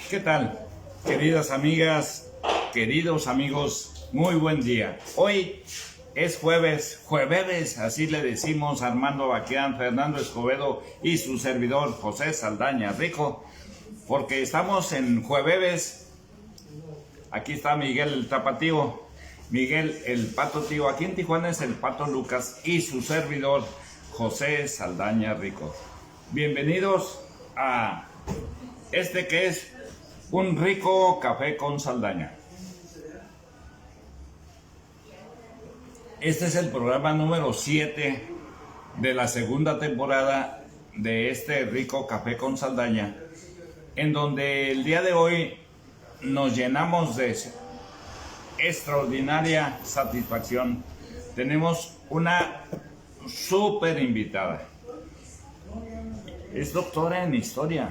¿Qué tal? Queridas amigas, queridos amigos, muy buen día. Hoy es jueves, así le decimos Armando Baquián, Fernando Escobedo y su servidor José Saldaña Rico, porque estamos en jueves. Aquí está Miguel el Tapatío, Miguel el Pato Tío, aquí en Tijuana es el Pato Lucas y su servidor José Saldaña Rico. Bienvenidos a este que es un rico café con Saldaña. Este es el programa número 7 de la segunda temporada de este rico café con Saldaña, en donde el día de hoy nos llenamos de extraordinaria satisfacción. Tenemos una súper invitada. Es doctora en historia.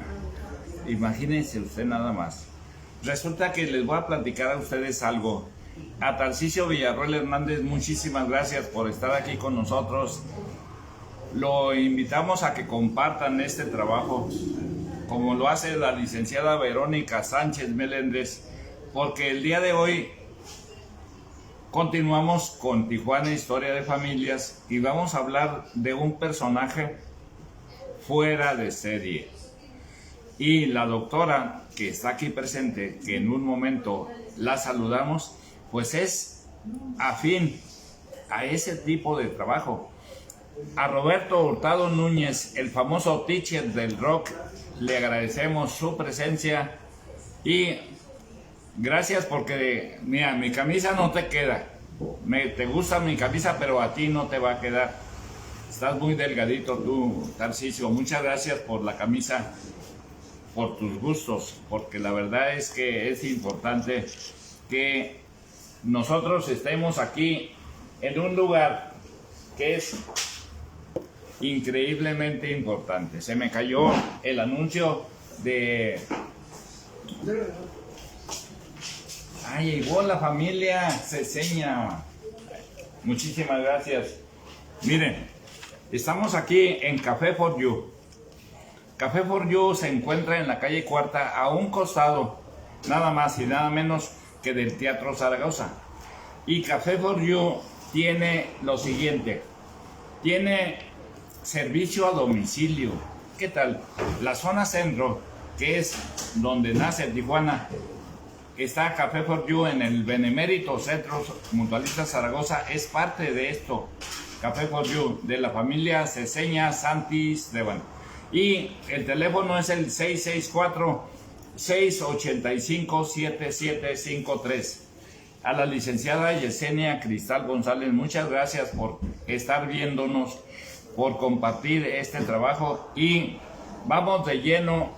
Imagínense usted nada más. Resulta que les voy a platicar a ustedes algo. A Tarcisio Villarroel Hernández, muchísimas gracias por estar aquí con nosotros. Lo invitamos a que compartan este trabajo, como lo hace la licenciada Verónica Sánchez Meléndez, porque el día de hoy continuamos con Tijuana Historia de Familias y vamos a hablar de un personaje fuera de serie. Y la doctora que está aquí presente, que en un momento la saludamos, pues es afín a ese tipo de trabajo. A Roberto Hurtado Núñez, el famoso teacher del rock, le agradecemos su presencia y gracias porque, mira, mi camisa no te queda. Te gusta mi camisa, pero a ti no te va a quedar. Estás muy delgadito tú, Tarcisio. Muchas gracias por la camisa, por tus gustos, porque la verdad es que es importante que nosotros estemos aquí en un lugar que es increíblemente importante. Se me cayó el anuncio de... llegó la familia Ceseña. Muchísimas gracias. Miren, estamos aquí en Café for You. Café for You se encuentra en la calle Cuarta, a un costado, nada más y nada menos que del Teatro Zaragoza. Y Café for You tiene lo siguiente: tiene servicio a domicilio. ¿Qué tal? La zona centro, que es donde nace Tijuana, está Café for You en el Benemérito Centro Mutualista Zaragoza. Es parte de esto, Café for You, de la familia Ceseña Santis de Bueno. Y el teléfono es el 664-685-7753. A la licenciada Yesenia Cristal González, muchas gracias por estar viéndonos, por compartir este trabajo, y vamos de lleno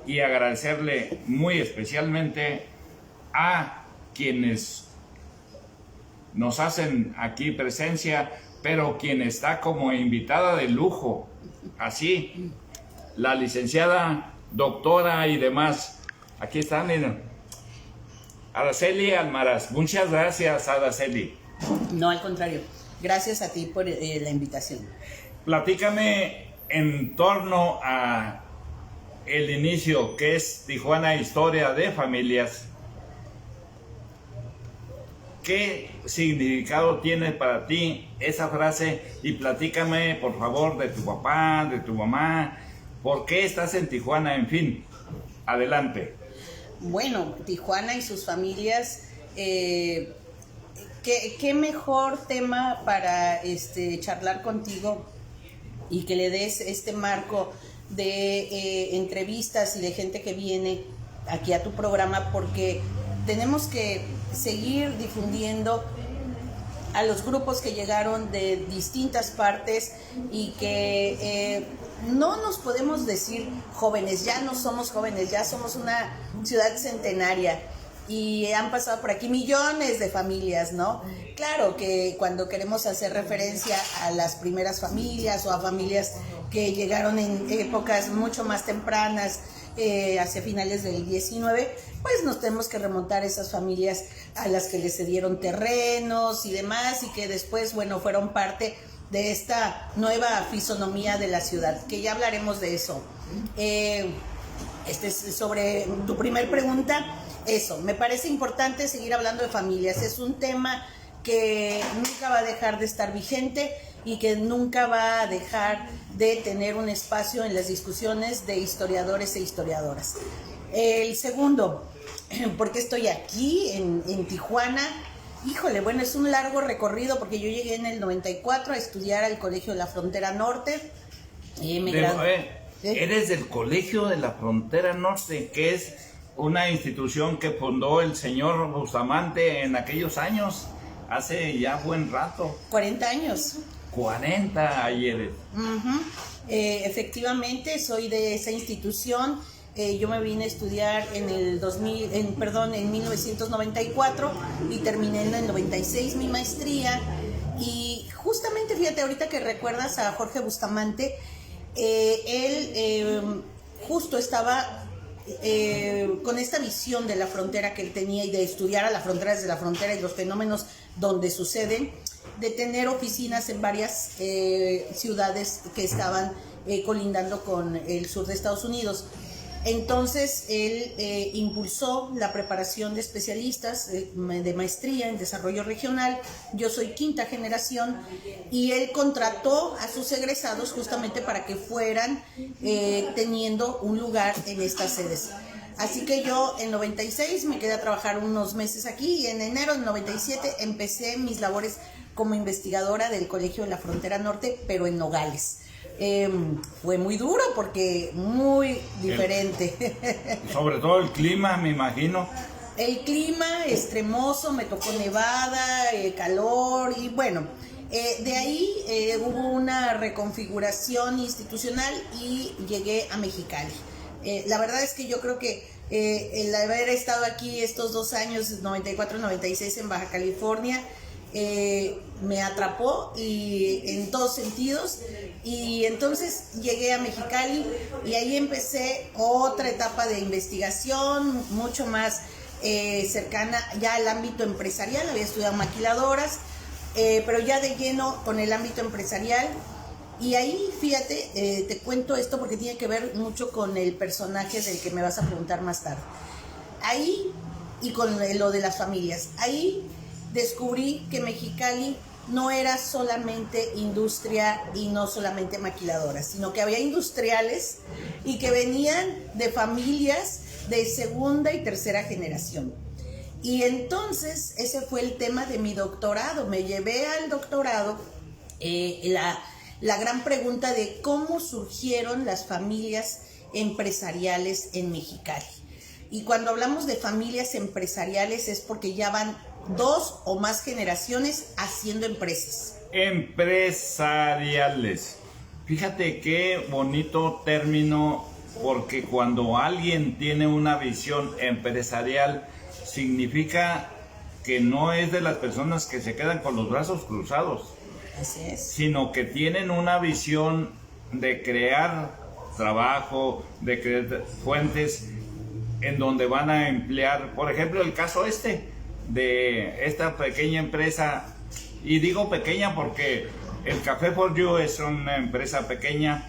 y agradecerle muy especialmente a quienes nos hacen aquí presencia, pero quien está como invitada de lujo, así, la licenciada, doctora y demás. Aquí están, miren. Araceli Almaraz. Muchas gracias, Araceli. No, al contrario. Gracias a ti por la invitación. Platícame en torno a el inicio, que es Tijuana Historia de Familias. ¿Qué significado tiene para ti esa frase? Y platícame, por favor, de tu papá, de tu mamá. ¿Por qué estás en Tijuana? En fin, adelante. Bueno, Tijuana y sus familias, ¿qué mejor tema para charlar contigo y que le des este marco de entrevistas y de gente que viene aquí a tu programa, porque tenemos que seguir difundiendo a los grupos que llegaron de distintas partes y que no nos podemos decir jóvenes, ya no somos jóvenes, ya somos una ciudad centenaria y han pasado por aquí millones de familias, ¿no? Claro que cuando queremos hacer referencia a las primeras familias o a familias que llegaron en épocas mucho más tempranas, hacia finales del 19, pues nos tenemos que remontar a esas familias a las que les cedieron terrenos y demás, y que después, bueno, fueron parte de esta nueva fisonomía de la ciudad, que ya hablaremos de eso. Sobre tu primer pregunta, eso, me parece importante seguir hablando de familias. Es un tema que nunca va a dejar de estar vigente y que nunca va a dejar de tener un espacio en las discusiones de historiadores e historiadoras. El segundo, ¿por qué estoy aquí en Tijuana? Híjole, bueno, es un largo recorrido porque yo llegué en el 94 a estudiar al Colegio de la Frontera Norte. Eres del Colegio de la Frontera Norte, que es una institución que fundó el señor Bustamante en aquellos años, hace ya buen rato. 40 años. 40 ayeres. Efectivamente, soy de esa institución. Yo me vine a estudiar en 1994 y terminé en el 96 mi maestría. Y justamente, fíjate, ahorita que recuerdas a Jorge Bustamante, él justo estaba con esta visión de la frontera que él tenía y de estudiar a la frontera desde la frontera y los fenómenos donde suceden, de tener oficinas en varias ciudades que estaban colindando con el sur de Estados Unidos. Entonces él impulsó la preparación de especialistas de maestría en desarrollo regional. Yo soy quinta generación y él contrató a sus egresados justamente para que fueran teniendo un lugar en estas sedes. Así que yo en 96 me quedé a trabajar unos meses aquí y en enero del 97 empecé mis labores como investigadora del Colegio de la Frontera Norte, pero en Nogales. Fue muy duro porque muy diferente. Sobre todo el clima, me imagino. El clima extremoso, me tocó nevada, calor y bueno, de ahí hubo una reconfiguración institucional y llegué a Mexicali. La verdad es que yo creo que el haber estado aquí estos 2 años, 94-96 en Baja California, me atrapó y en todos sentidos, y entonces llegué a Mexicali y ahí empecé otra etapa de investigación mucho más cercana ya al ámbito empresarial. Había estudiado maquiladoras, pero ya de lleno con el ámbito empresarial. Y ahí, fíjate, te cuento esto porque tiene que ver mucho con el personaje del que me vas a preguntar más tarde. Ahí, y con lo de las familias, ahí descubrí que Mexicali no era solamente industria y no solamente maquiladoras, sino que había industriales y que venían de familias de segunda y tercera generación. Y entonces ese fue el tema de mi doctorado. Me llevé al doctorado la gran pregunta de cómo surgieron las familias empresariales en Mexicali. Y cuando hablamos de familias empresariales es porque ya van 2 o más generaciones haciendo empresas. Empresariales. Fíjate qué bonito término, porque cuando alguien tiene una visión empresarial, significa que no es de las personas que se quedan con los brazos cruzados. Así es. Sino que tienen una visión de crear trabajo, de crear fuentes en donde van a emplear, por ejemplo, el caso de esta pequeña empresa, y digo pequeña porque el Café for You es una empresa pequeña,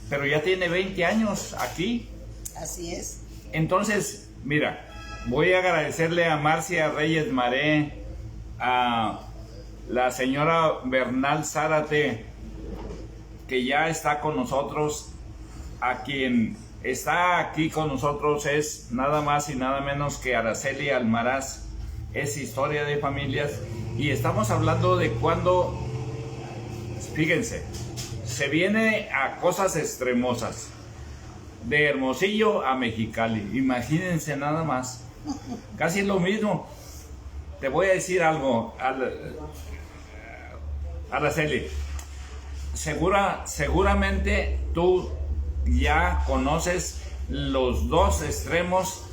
pero ya tiene 20 años aquí. Así es. Entonces, mira, voy a agradecerle a Marcia Reyes Maré, a la señora Bernal Zárate, que ya está con nosotros. A quien está aquí con nosotros es nada más y nada menos que Araceli Almaraz. Es Historia de Familias y estamos hablando de cuando, fíjense, se viene a cosas extremosas, de Hermosillo a Mexicali. Imagínense nada más, casi lo mismo. Te voy a decir algo, Araceli, seguramente tú ya conoces los 2 extremos,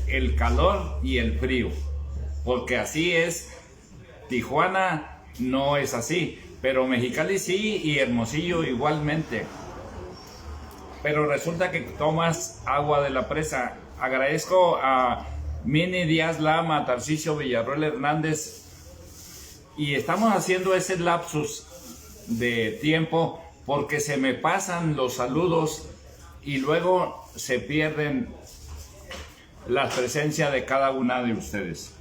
el calor y el frío, porque así es. Tijuana no es así, pero Mexicali sí, y Hermosillo igualmente. Pero resulta que tomas agua de la presa. Agradezco a Mini Díaz Lama, a Tarcisio Villarroel Hernández, y estamos haciendo ese lapsus de tiempo porque se me pasan los saludos y luego se pierden la presencia de cada una de ustedes.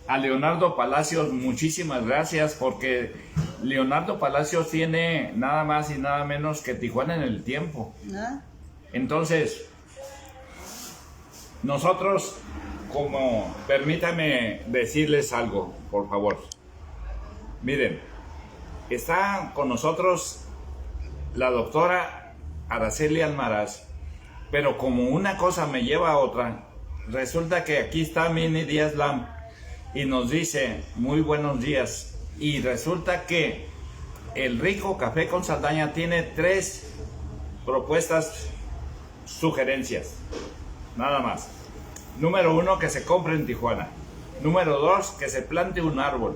A Leonardo Palacios, muchísimas gracias, porque Leonardo Palacios tiene nada más y nada menos que Tijuana en el tiempo. ¿Ah? Entonces, nosotros, permítanme decirles algo, por favor. Miren, está con nosotros la doctora Araceli Almaraz, pero como una cosa me lleva a otra, resulta que aquí está Mini Díaz Lam y nos dice muy buenos días, y resulta que el Rico Café con Saldaña tiene 3 propuestas, sugerencias, nada más. Número 1, que se compre en Tijuana. Número 2, que se plante un árbol.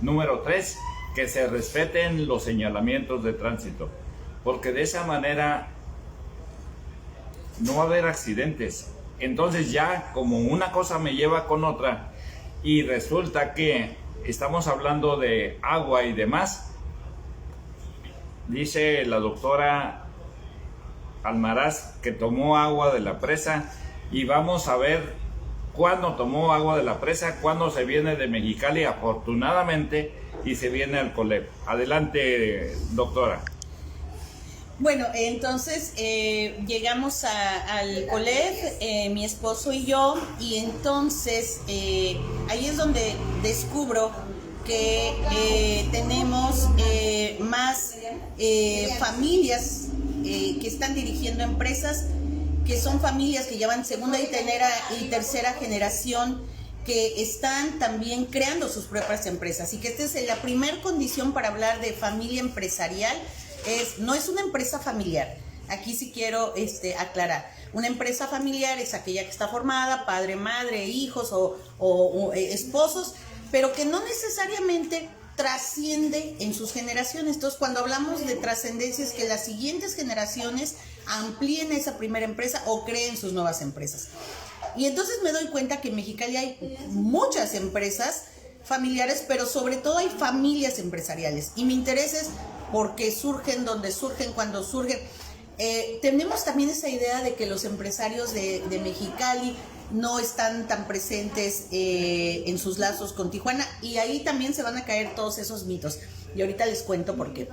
Número 3, que se respeten los señalamientos de tránsito, porque de esa manera no va a haber accidentes. Entonces ya como una cosa me lleva con otra, y resulta que estamos hablando de agua y demás, dice la doctora Almaraz que tomó agua de la presa, y vamos a ver cuándo tomó agua de la presa, cuándo se viene de Mexicali, afortunadamente, y se viene al Colep. Adelante, doctora. Bueno, entonces llegamos al Colep, mi esposo y yo, y entonces ahí es donde descubro que tenemos más familias que están dirigiendo empresas, que son familias que llevan segunda y tercera generación, que están también creando sus propias empresas, y que esta es la primera condición para hablar de familia empresarial. No es una empresa familiar. Aquí sí quiero aclarar. Una empresa familiar es aquella que está formada, padre, madre, hijos o esposos, pero que no necesariamente trasciende en sus generaciones. Entonces, cuando hablamos de trascendencia, es que las siguientes generaciones amplíen esa primera empresa o creen sus nuevas empresas. Y entonces me doy cuenta que en Mexicali hay muchas empresas familiares, pero sobre todo hay familias empresariales. Y mi interés es por qué surgen, dónde surgen, cuándo surgen. Tenemos también esa idea de que los empresarios de Mexicali no están tan presentes en sus lazos con Tijuana, y ahí también se van a caer todos esos mitos. Y ahorita les cuento por qué.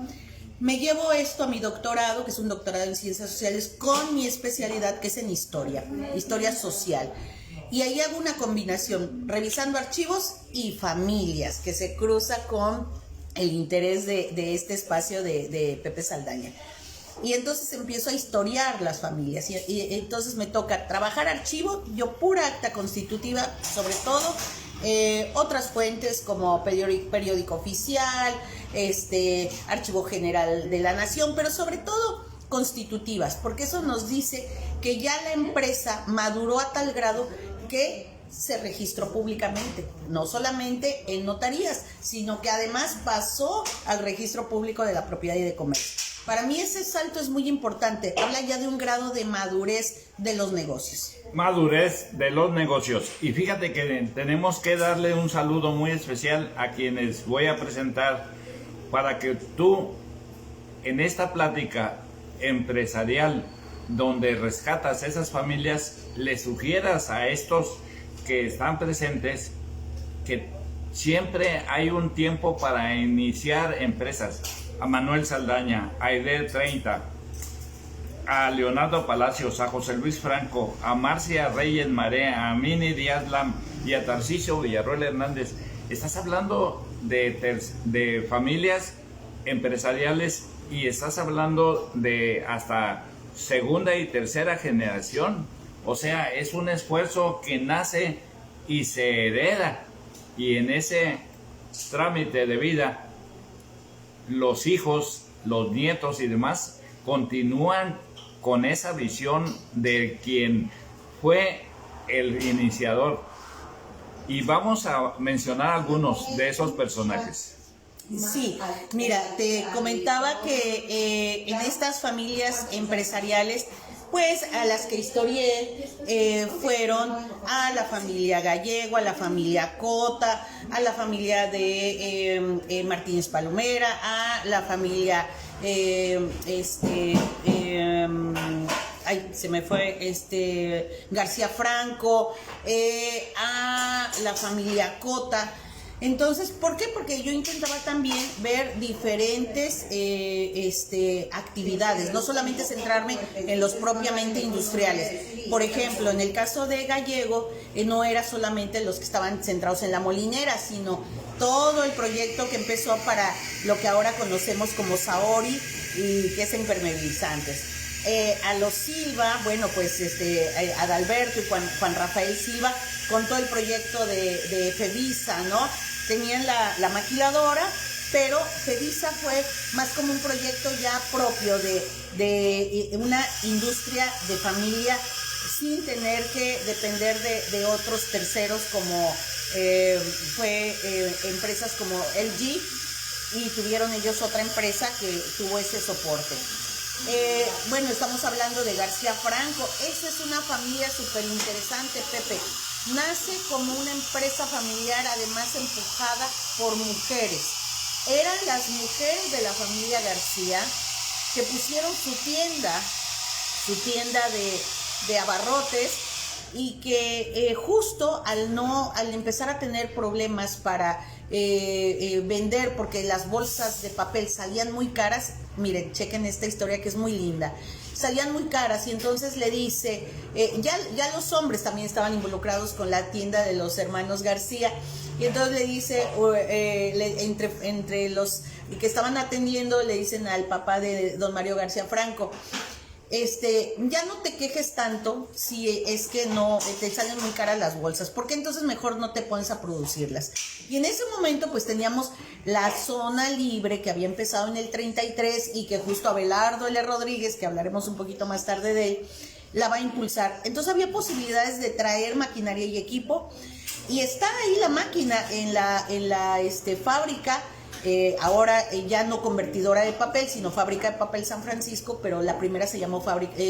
Me llevo esto a mi doctorado, que es un doctorado en Ciencias Sociales, con mi especialidad, que es en historia social. Y ahí hago una combinación, revisando archivos y familias, que se cruza con el interés de este espacio de Pepe Saldaña. Y entonces empiezo a historiar las familias, y entonces me toca trabajar archivo, yo pura acta constitutiva, sobre todo, otras fuentes como periódico oficial, Archivo General de la Nación, pero sobre todo constitutivas, porque eso nos dice que ya la empresa maduró a tal grado que se registró públicamente, no solamente en notarías, sino que además pasó al registro público de la propiedad y de comercio. Para mí ese salto es muy importante, habla ya de un grado de madurez de los negocios. Madurez de los negocios. Y fíjate que tenemos que darle un saludo muy especial a quienes voy a presentar, para que tú, en esta plática empresarial donde rescatas esas familias, le sugieras a estos que están presentes que siempre hay un tiempo para iniciar empresas. A Manuel Saldaña, a Edel 30, a Leonardo Palacios, a José Luis Franco, a Marcia Reyes Marea, a Mini Díaz Lam y a Tarcisio Villarroel Hernández. Estás hablando de familias empresariales, y estás hablando de hasta segunda y tercera generación. O sea, es un esfuerzo que nace y se hereda, y en ese trámite de vida los hijos, los nietos y demás continúan con esa visión de quien fue el iniciador. Y vamos a mencionar algunos de esos personajes. Sí, mira, te comentaba que en estas familias empresariales, pues a las que historié fueron a la familia Gallego, a la familia Cota, a la familia de Martínez Palomera, a la familia ay, se me fue, García Franco, a la familia Cota. Entonces, ¿por qué? Porque yo intentaba también ver diferentes actividades, no solamente centrarme en los propiamente industriales. Por ejemplo, en el caso de Gallego, no era solamente los que estaban centrados en la molinera, sino todo el proyecto que empezó para lo que ahora conocemos como Saori, y que es impermeabilizantes. A los Silva, bueno, pues Adalberto y Juan Rafael Silva, con todo el proyecto de Fevisa, ¿no? Tenían la maquiladora, pero Fevisa fue más como un proyecto ya propio de una industria de familia, sin tener que depender de otros terceros, como fue empresas como LG, y tuvieron ellos otra empresa que tuvo ese soporte. Bueno, estamos hablando de García Franco. Esa es una familia súper interesante, Pepe. Nace como una empresa familiar, además empujada por mujeres. Eran las mujeres de la familia García que pusieron su tienda de abarrotes, y que justo al empezar a tener problemas para vender, porque las bolsas de papel salían muy caras. Miren, chequen esta historia que es muy linda. Salían muy caras, y entonces le dice, ya los hombres también estaban involucrados con la tienda de los hermanos García, y entonces le dice, entre los que estaban atendiendo, le dicen al papá de don Mario García Franco, ya no te quejes tanto si es que no te salen muy caras las bolsas, porque entonces mejor no te pones a producirlas. Y en ese momento pues teníamos la zona libre, que había empezado en el 33, y que justo Abelardo L. Rodríguez, que hablaremos un poquito más tarde de él, la va a impulsar. Entonces había posibilidades de traer maquinaria y equipo, y está ahí la máquina en la fábrica. Ahora ya no convertidora de papel, sino Fábrica de Papel San Francisco, pero la primera se llamó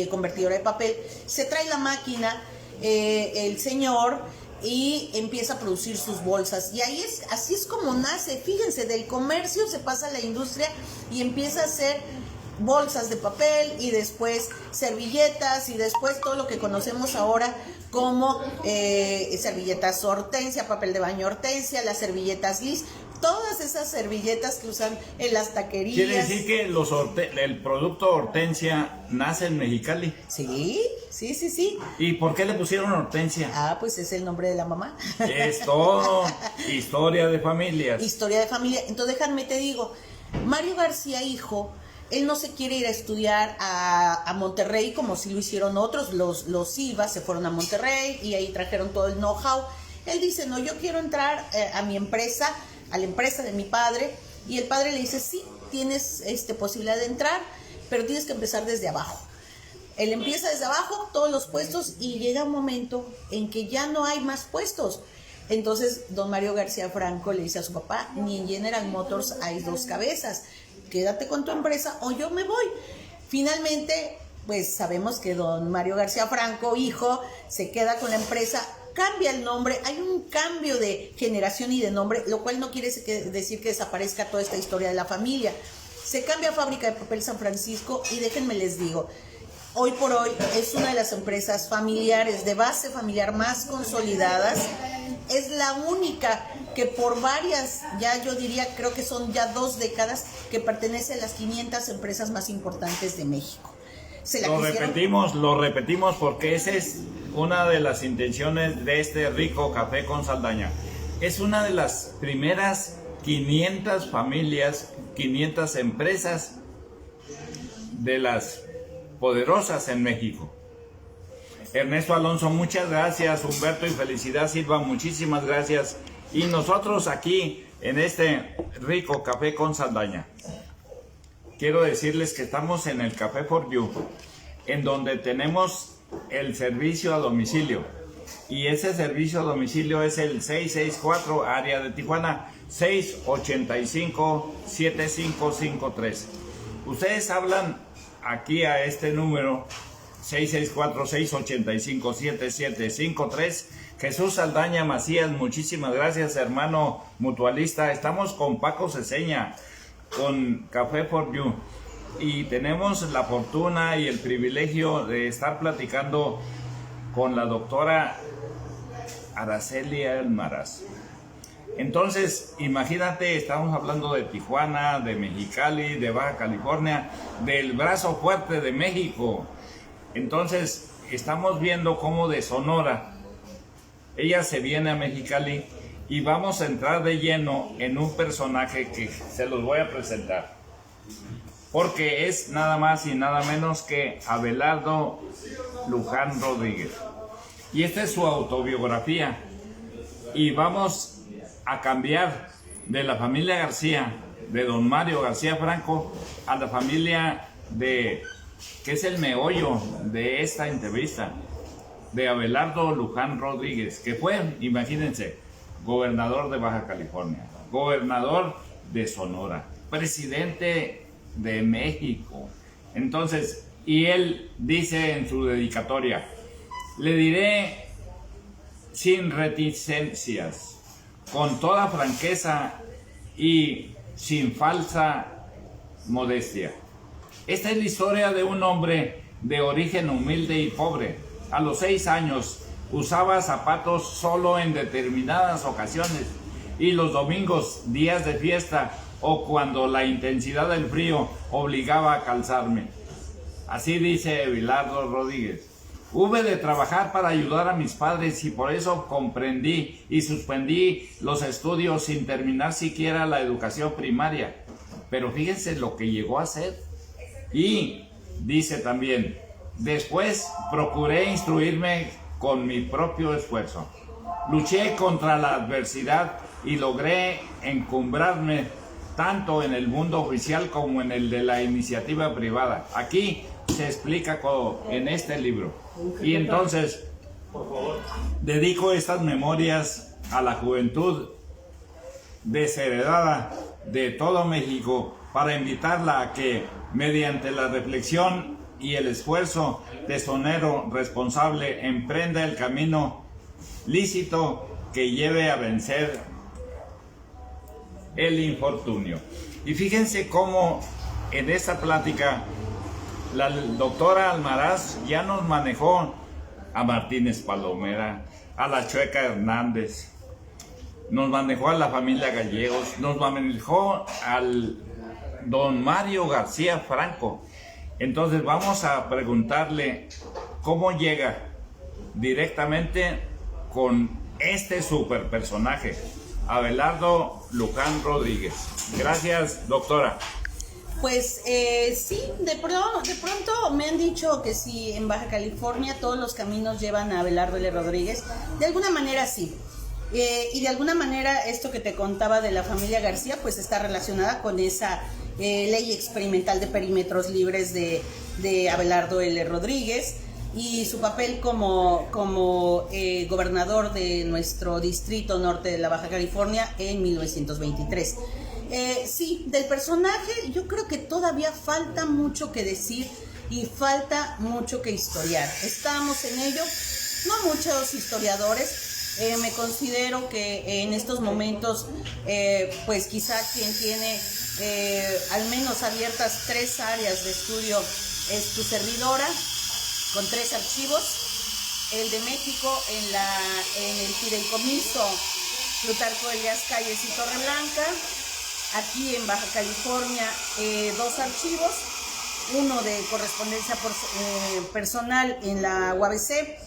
convertidora de papel. Se trae la máquina, el señor, y empieza a producir sus bolsas. Y así es como nace. Fíjense, del comercio se pasa a la industria y empieza a hacer bolsas de papel, y después servilletas, y después todo lo que conocemos ahora como servilletas Hortensia, papel de baño Hortensia, las servilletas Liz. Todas esas servilletas que usan en las taquerías. ¿Quiere decir que el producto Hortensia nace en Mexicali? Sí. ¿Y por qué le pusieron Hortensia? Ah, pues es el nombre de la mamá. Es todo historia de familias. Historia de familia. Entonces déjame te digo, Mario García, hijo, él no se quiere ir a estudiar a Monterrey como si lo hicieron otros. Los Silva se fueron a Monterrey y ahí trajeron todo el know-how. Él dice, no, yo quiero entrar a mi empresa, a la empresa de mi padre. Y el padre le dice, sí, tienes posibilidad de entrar, pero tienes que empezar desde abajo. Él empieza desde abajo, todos los puestos, y llega un momento en que ya no hay más puestos. Entonces don Mario García Franco le dice a su papá, ni en General Motors hay dos cabezas, quédate con tu empresa o yo me voy. Finalmente, pues sabemos que don Mario García Franco, hijo, se queda con la empresa. Cambia el nombre, hay un cambio de generación y de nombre, lo cual no quiere decir que desaparezca toda esta historia de la familia. Se cambia a Fábrica de Papel San Francisco, y déjenme les digo, hoy por hoy es una de las empresas familiares, de base familiar más consolidadas. Es la única que por varias, ya yo diría, creo que son ya 2 décadas, que pertenece a las 500 empresas más importantes de México. Lo repetimos porque esa es una de las intenciones de este rico café con Saldaña. Es una de las primeras 500 familias, 500 empresas de las poderosas en México. Ernesto Alonso, muchas gracias. Humberto y Felicidad Silva, muchísimas gracias. Y nosotros aquí en este rico café con Saldaña, quiero decirles que estamos en el Café for You, en donde tenemos el servicio a domicilio. Y ese servicio a domicilio es el 664, área de Tijuana, 685-7553. Ustedes hablan aquí a este número, 664-685-7753. Jesús Saldaña Macías, muchísimas gracias, hermano mutualista. Estamos con Paco Ceseña, con Café for You. y tenemos la fortuna y el privilegio de estar platicando con la doctora Araceli Almaraz. Entonces, imagínate, estamos hablando de Tijuana, de Mexicali, de Baja California, del brazo fuerte de México. Entonces, estamos viendo cómo de Sonora ella se viene a Mexicali y vamos a entrar de lleno en un personaje que se los voy a presentar. Porque es nada más y nada menos que Abelardo Luján Rodríguez. Y esta es su autobiografía. Y vamos a cambiar de la familia García, de don Mario García Franco, a la familia que es el meollo de esta entrevista, de Abelardo Luján Rodríguez, que fue, imagínense, gobernador de Baja California, gobernador de Sonora, presidente de México. Entonces, y él dice en su dedicatoria: le diré sin reticencias, con toda franqueza y sin falsa modestia. Esta es la historia de un hombre de origen humilde y pobre. A los 6 años usaba zapatos solo en determinadas ocasiones y los domingos, días de fiesta o cuando la intensidad del frío obligaba a calzarme. Así dice Abelardo Rodríguez. Hube de trabajar para ayudar a mis padres y por eso comprendí y suspendí los estudios sin terminar siquiera la educación primaria. Pero fíjense lo que llegó a hacer. Y dice también: después procuré instruirme con mi propio esfuerzo. Luché contra la adversidad y logré encumbrarme tanto en el mundo oficial como en el de la iniciativa privada. Aquí se explica en este libro. Y entonces dedico estas memorias a la juventud desheredada de todo México para invitarla a que, mediante la reflexión y el esfuerzo tesonero responsable, emprenda el camino lícito que lleve a vencer el infortunio. Y fíjense cómo en esta plática la doctora Almaraz ya nos manejó a Martínez Palomera, a la Chueca Hernández, nos manejó a la familia Gallegos, nos manejó al don Mario García Franco. Entonces vamos a preguntarle cómo llega directamente con este super personaje, Abelardo Luján Rodríguez. Gracias, doctora. Pues sí, de pronto me han dicho que si en Baja California todos los caminos llevan a Abelardo L. Rodríguez. De alguna manera sí. Y de alguna manera esto que te contaba de la familia García pues está relacionada con esa ley experimental de perímetros libres de Abelardo L. Rodríguez y su papel como gobernador de nuestro distrito norte de la Baja California en 1923. Sí, del personaje yo creo que todavía falta mucho que decir y falta mucho que historiar. Estamos en ello, no muchos historiadores. Me considero que en estos momentos, pues quizá quien tiene al menos abiertas 3 áreas de estudio es tu servidora, con 3 archivos. El de México en el fideicomiso Plutarco Elías Calles y Torreblanca. Aquí en Baja California 2 archivos, uno de correspondencia personal en la UABC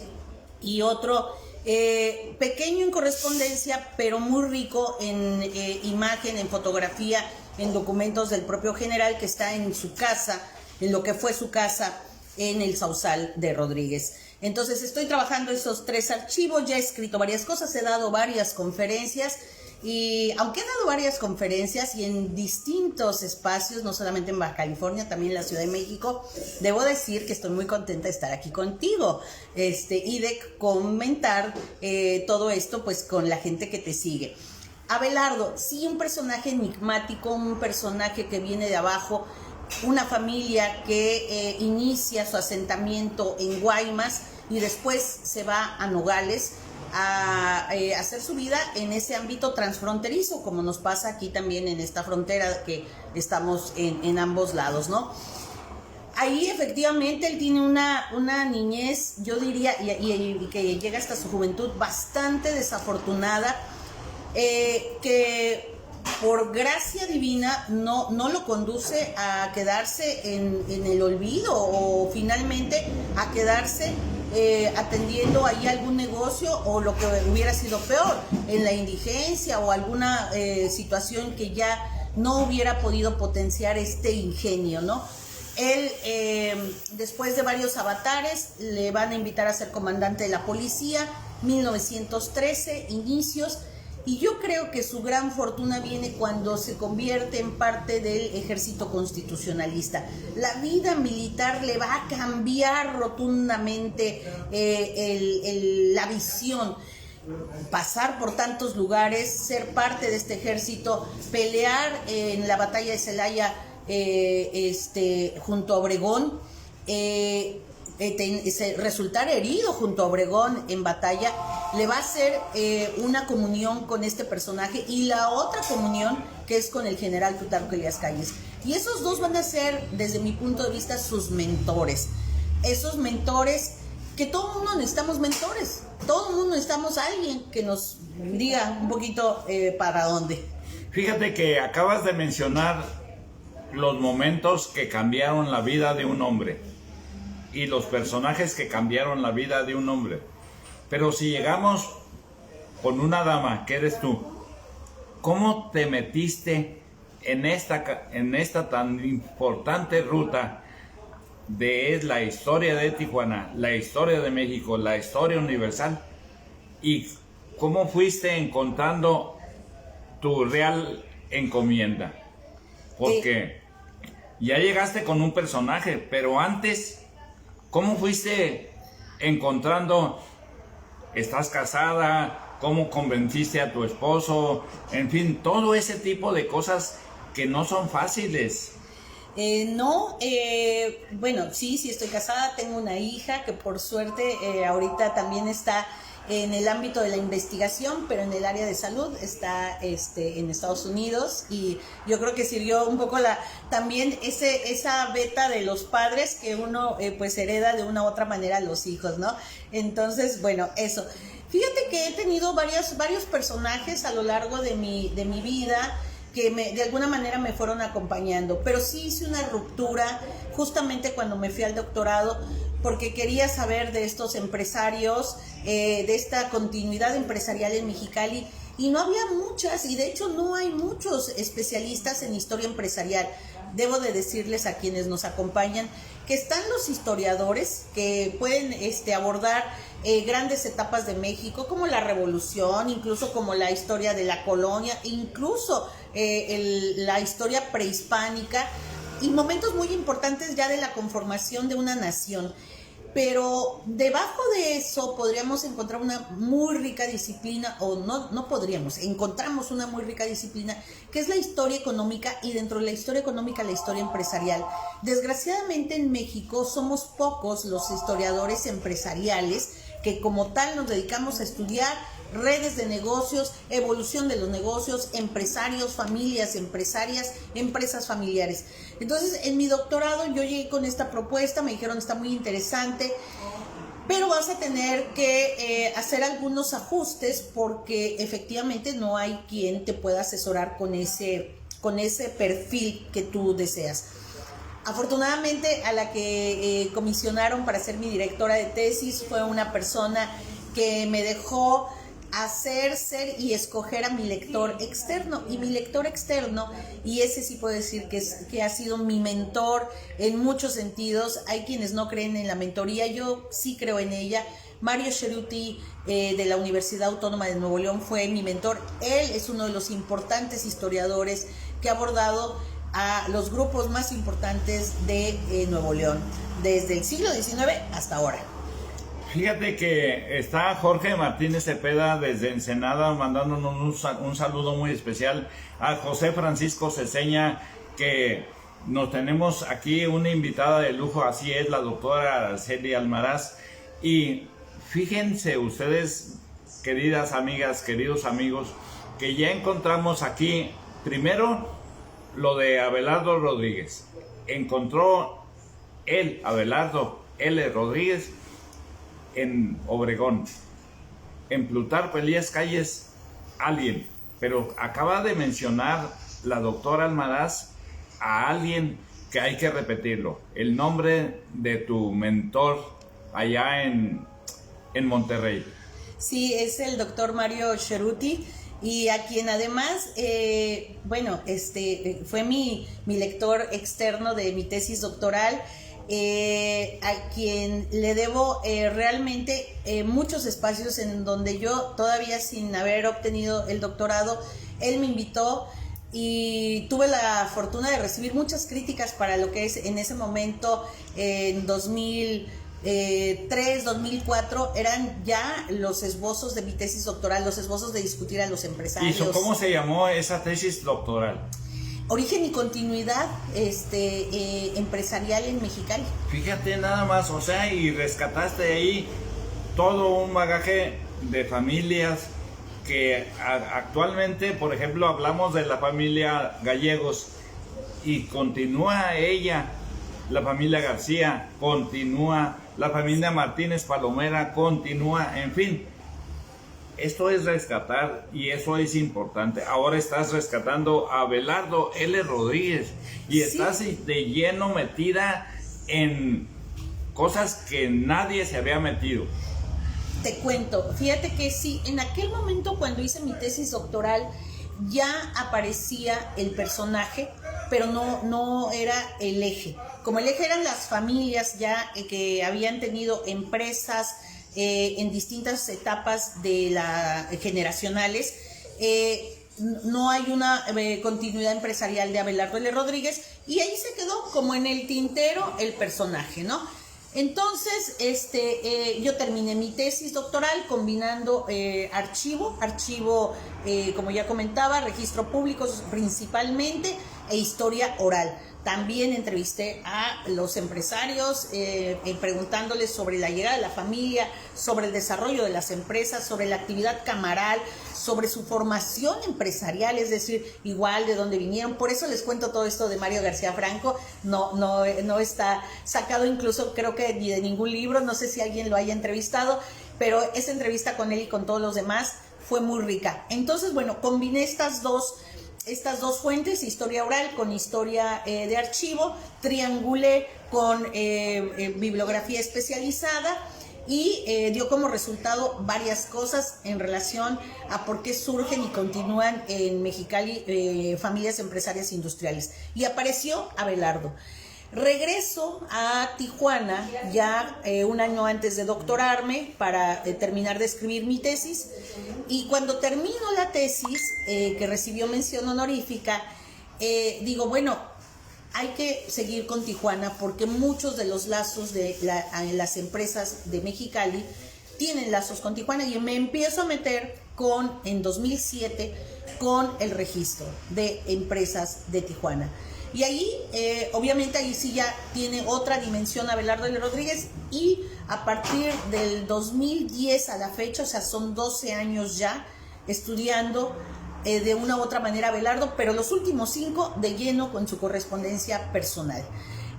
y otro pequeño en correspondencia, pero muy rico en imagen, en fotografía, en documentos del propio general que está en su casa, en lo que fue su casa en el Sausal de Rodríguez. Entonces estoy trabajando esos 3 archivos, ya he escrito varias cosas, he dado varias conferencias. Y aunque he dado varias conferencias y en distintos espacios, no solamente en Baja California, también en la Ciudad de México, debo decir que estoy muy contenta de estar aquí contigo y de comentar todo esto pues con la gente que te sigue. Abelardo, sí, un personaje enigmático, un personaje que viene de abajo, una familia que inicia su asentamiento en Guaymas y después se va a Nogales a hacer su vida en ese ámbito transfronterizo, como nos pasa aquí también en esta frontera que estamos en ambos lados, ¿no? Ahí efectivamente él tiene una niñez, yo diría, y que llega hasta su juventud bastante desafortunada, que por gracia divina no lo conduce a quedarse en el olvido o finalmente a quedarse atendiendo ahí algún negocio o lo que hubiera sido peor, en la indigencia o alguna situación que ya no hubiera podido potenciar este ingenio, ¿no? Él, después de varios avatares, le van a invitar a ser comandante de la policía, 1913, inicios, y yo creo que su gran fortuna viene cuando se convierte en parte del ejército constitucionalista. La vida militar le va a cambiar rotundamente la visión. Pasar por tantos lugares, ser parte de este ejército, pelear en la batalla de Celaya junto a Obregón, resultar herido junto a Obregón en batalla, le va a hacer una comunión con este personaje y la otra comunión que es con el general Plutarco Elías Calles. Y esos dos van a ser, desde mi punto de vista, sus mentores. Esos mentores que todo el mundo necesitamos mentores, todo el mundo necesitamos a alguien que nos diga un poquito para dónde. Fíjate que acabas de mencionar los momentos que cambiaron la vida de un hombre y los personajes que cambiaron la vida de un hombre. Pero si llegamos con una dama, que eres tú, ¿cómo te metiste en esta tan importante ruta de la historia de Tijuana, la historia de México, la historia universal? ¿Y cómo fuiste encontrando tu real encomienda? Porque ya llegaste con un personaje, pero antes, ¿cómo fuiste encontrando? ¿Estás casada? ¿Cómo convenciste a tu esposo? En fin, todo ese tipo de cosas que no son fáciles. Bueno, sí estoy casada, tengo una hija que por suerte ahorita también está en el ámbito de la investigación, pero en el área de salud está en Estados Unidos, y yo creo que sirvió un poco también esa beta de los padres que uno pues hereda de una u otra manera a los hijos, ¿no? Entonces, bueno, eso. Fíjate que he tenido varios personajes a lo largo de mi vida que de alguna manera me fueron acompañando, pero sí hice una ruptura justamente cuando me fui al doctorado, porque quería saber de estos empresarios, de esta continuidad empresarial en Mexicali, y no había muchas, y de hecho no hay muchos especialistas en historia empresarial. Debo de decirles a quienes nos acompañan que están los historiadores que pueden abordar grandes etapas de México, como la Revolución, incluso como la historia de la colonia, incluso la historia prehispánica y momentos muy importantes ya de la conformación de una nación. Pero debajo de eso podríamos encontrar una muy rica disciplina, o encontramos una muy rica disciplina, que es la historia económica, y dentro de la historia económica la historia empresarial. Desgraciadamente en México somos pocos los historiadores empresariales que como tal nos dedicamos a estudiar redes de negocios, evolución de los negocios, empresarios, familias empresarias, empresas familiares. Entonces, en mi doctorado yo llegué con esta propuesta, me dijeron está muy interesante, pero vas a tener que hacer algunos ajustes porque efectivamente no hay quien te pueda asesorar con ese perfil que tú deseas. Afortunadamente, a la que comisionaron para ser mi directora de tesis fue una persona que me dejó hacer, ser y escoger a mi lector externo. Y mi lector externo, y ese sí puedo decir que ha sido mi mentor en muchos sentidos. Hay quienes no creen en la mentoría, yo sí creo en ella. Mario Ceruti de la Universidad Autónoma de Nuevo León fue mi mentor. Él es uno de los importantes historiadores que ha abordado a los grupos más importantes de Nuevo León, desde el siglo XIX hasta ahora. Fíjate que está Jorge Martínez Cepeda desde Ensenada mandándonos un saludo muy especial a José Francisco Ceseña, que nos tenemos aquí una invitada de lujo, así es, la doctora Araceli Almaraz, Y fíjense ustedes, queridas amigas, queridos amigos, que ya encontramos aquí, primero, lo de Abelardo Rodríguez. Encontró él, Abelardo L. Rodríguez, en Obregón. En Plutarco Elías Calles, alguien. Pero acaba de mencionar la doctora Almaraz a alguien que hay que repetirlo. El nombre de tu mentor allá en Monterrey. Sí, es el doctor Mario Ceruti, y a quien además, fue mi lector externo de mi tesis doctoral, a quien le debo realmente muchos espacios en donde yo, todavía sin haber obtenido el doctorado, él me invitó y tuve la fortuna de recibir muchas críticas para lo que es en ese momento, en 2003, 2004, eran ya los esbozos de mi tesis doctoral, los esbozos de discutir a los empresarios. ¿Y cómo se llamó esa tesis doctoral? Origen y continuidad empresarial en Mexicali. Fíjate nada más, o sea, y rescataste ahí todo un bagaje de familias que actualmente, por ejemplo, hablamos de la familia Gallegos y continúa ella, la familia García, continúa la familia Martínez Palomera, continúa, en fin. Esto es rescatar y eso es importante. Ahora estás rescatando a Abelardo L. Rodríguez y estás de lleno metida en cosas que nadie se había metido. Te cuento, fíjate que sí, en aquel momento cuando hice mi tesis doctoral ya aparecía el personaje, pero no era el eje. Como el eje eran las familias ya que habían tenido empresas en distintas etapas generacionales, no hay una continuidad empresarial de Abelardo L. Rodríguez, y ahí se quedó como en el tintero el personaje, ¿no? Entonces, yo terminé mi tesis doctoral combinando archivo, como ya comentaba, registro público principalmente, e historia oral. También entrevisté a los empresarios preguntándoles sobre la llegada de la familia, sobre el desarrollo de las empresas, sobre la actividad camaral, sobre su formación empresarial, es decir, igual de dónde vinieron. Por eso les cuento todo esto de Mario García Franco. No está sacado incluso, creo que ni de ningún libro, no sé si alguien lo haya entrevistado, pero esa entrevista con él y con todos los demás fue muy rica. Entonces, bueno, combiné estas dos fuentes, historia oral con historia de archivo, triangulé con bibliografía especializada y dio como resultado varias cosas en relación a por qué surgen y continúan en Mexicali familias empresarias industriales. Y apareció Abelardo. Regreso a Tijuana ya un año antes de doctorarme para terminar de escribir mi tesis, y cuando termino la tesis, que recibió mención honorífica, digo, bueno, hay que seguir con Tijuana porque muchos de los lazos de las empresas de Mexicali tienen lazos con Tijuana, y me empiezo a meter en 2007 con el registro de empresas de Tijuana. Y ahí, obviamente, ahí sí ya tiene otra dimensión Abelardo L. Rodríguez, y a partir del 2010 a la fecha, o sea, son 12 años ya estudiando de una u otra manera Abelardo, pero los últimos 5 de lleno con su correspondencia personal.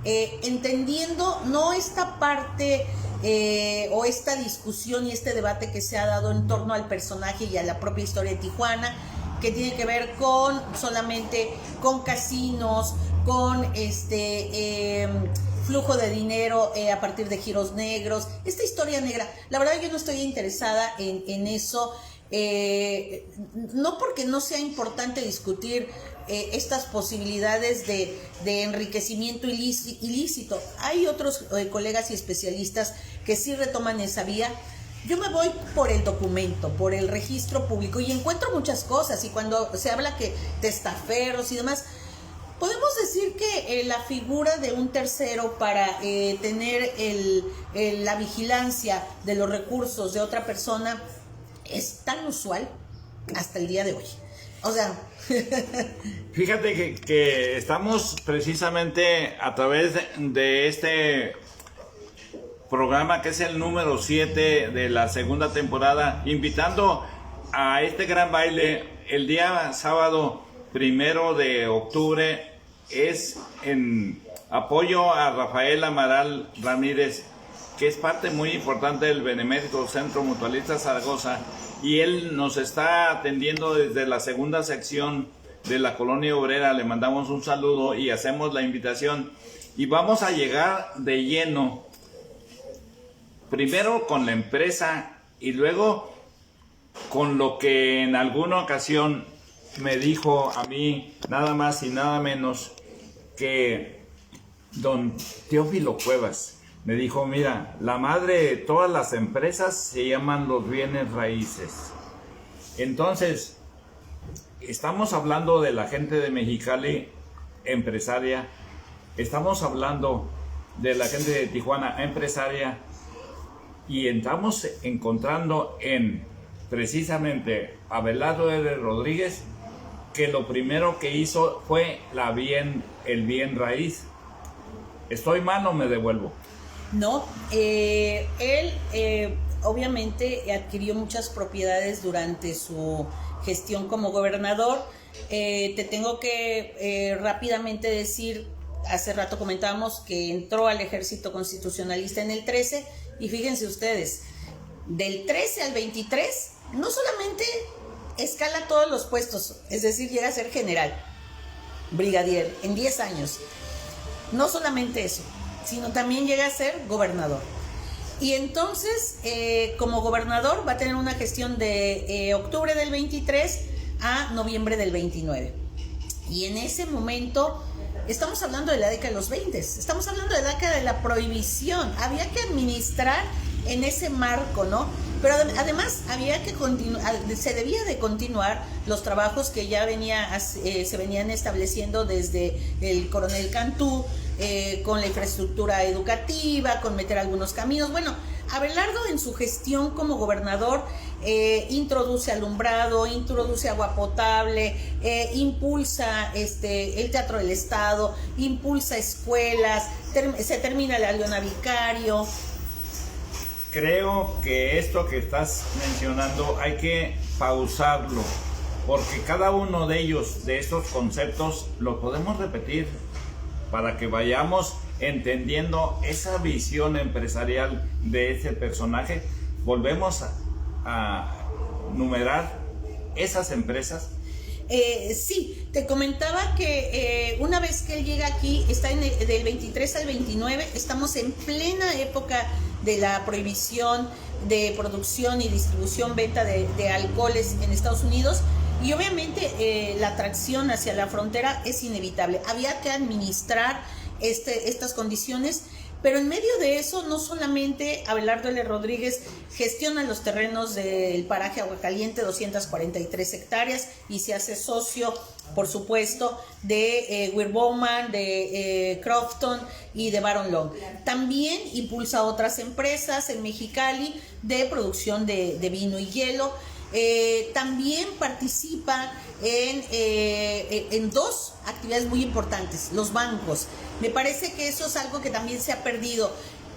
Entendiendo no esta parte o esta discusión y este debate que se ha dado en torno al personaje y a la propia historia de Tijuana, que tiene que ver solamente con casinos, con flujo de dinero a partir de giros negros, esta historia negra. La verdad, yo no estoy interesada en eso, no porque no sea importante discutir estas posibilidades de enriquecimiento ilícito. Hay otros colegas y especialistas que sí retoman esa vía. Yo me voy por el documento, por el registro público, y encuentro muchas cosas. Y cuando se habla que testaferros y demás, podemos decir que la figura de un tercero para tener la vigilancia de los recursos de otra persona es tan usual hasta el día de hoy. O sea... Fíjate que estamos precisamente a través de este programa que es el número 7 de la segunda temporada, invitando a este gran baile el día sábado 1 de octubre. Es en apoyo a Rafael Amaral Ramírez, que es parte muy importante del Benemérito Centro Mutualista Zaragoza, y él nos está atendiendo desde la segunda sección de la Colonia Obrera. Le mandamos un saludo y hacemos la invitación, y vamos a llegar de lleno, primero con la empresa y luego con lo que en alguna ocasión me dijo a mí, nada más y nada menos que don Teófilo Cuevas. Me dijo: mira, la madre de todas las empresas se llaman los bienes raíces. Entonces, estamos hablando de la gente de Mexicali empresaria, estamos hablando de la gente de Tijuana empresaria, y estamos encontrando en precisamente Abelardo L. Rodríguez, que lo primero que hizo fue el bien raíz. ¿Estoy mal o me devuelvo? No, él obviamente adquirió muchas propiedades durante su gestión como gobernador. Te tengo que rápidamente decir, hace rato comentábamos que entró al ejército constitucionalista en el 13, y fíjense ustedes, del 13 al 23, no solamente escala todos los puestos, es decir, llega a ser general, brigadier, en 10 años. No solamente eso, sino también llega a ser gobernador. Y entonces, como gobernador, va a tener una gestión de octubre del 23 a noviembre del 29. Y en ese momento, estamos hablando de la década de los 20, estamos hablando de la década de la prohibición. Había que administrar en ese marco, ¿no? Pero además había que se debía de continuar los trabajos que ya se venían estableciendo desde el coronel Cantú, con la infraestructura educativa, con meter algunos caminos. Bueno, Abelardo en su gestión como gobernador introduce alumbrado, introduce agua potable, impulsa el Teatro del Estado, impulsa escuelas, se termina la Leona Vicario. Creo que esto que estás mencionando hay que pausarlo, porque cada uno de ellos, de estos conceptos, lo podemos repetir para que vayamos entendiendo esa visión empresarial de ese personaje. Volvemos a numerar esas empresas. Sí, te comentaba que una vez que él llega aquí, está del 23 al 29, estamos en plena época de la prohibición de producción y distribución, venta de alcoholes en Estados Unidos, y obviamente la atracción hacia la frontera es inevitable. Había que administrar estas condiciones, pero en medio de eso, no solamente Abelardo L. Rodríguez gestiona los terrenos del paraje Aguacaliente, 243 hectáreas, y se hace socio, por supuesto, de Weir Bowman, de Crofton y de Baron Long. También impulsa otras empresas en Mexicali de producción de vino y hielo. También participa en dos actividades muy importantes: los bancos. Me parece que eso es algo que también se ha perdido.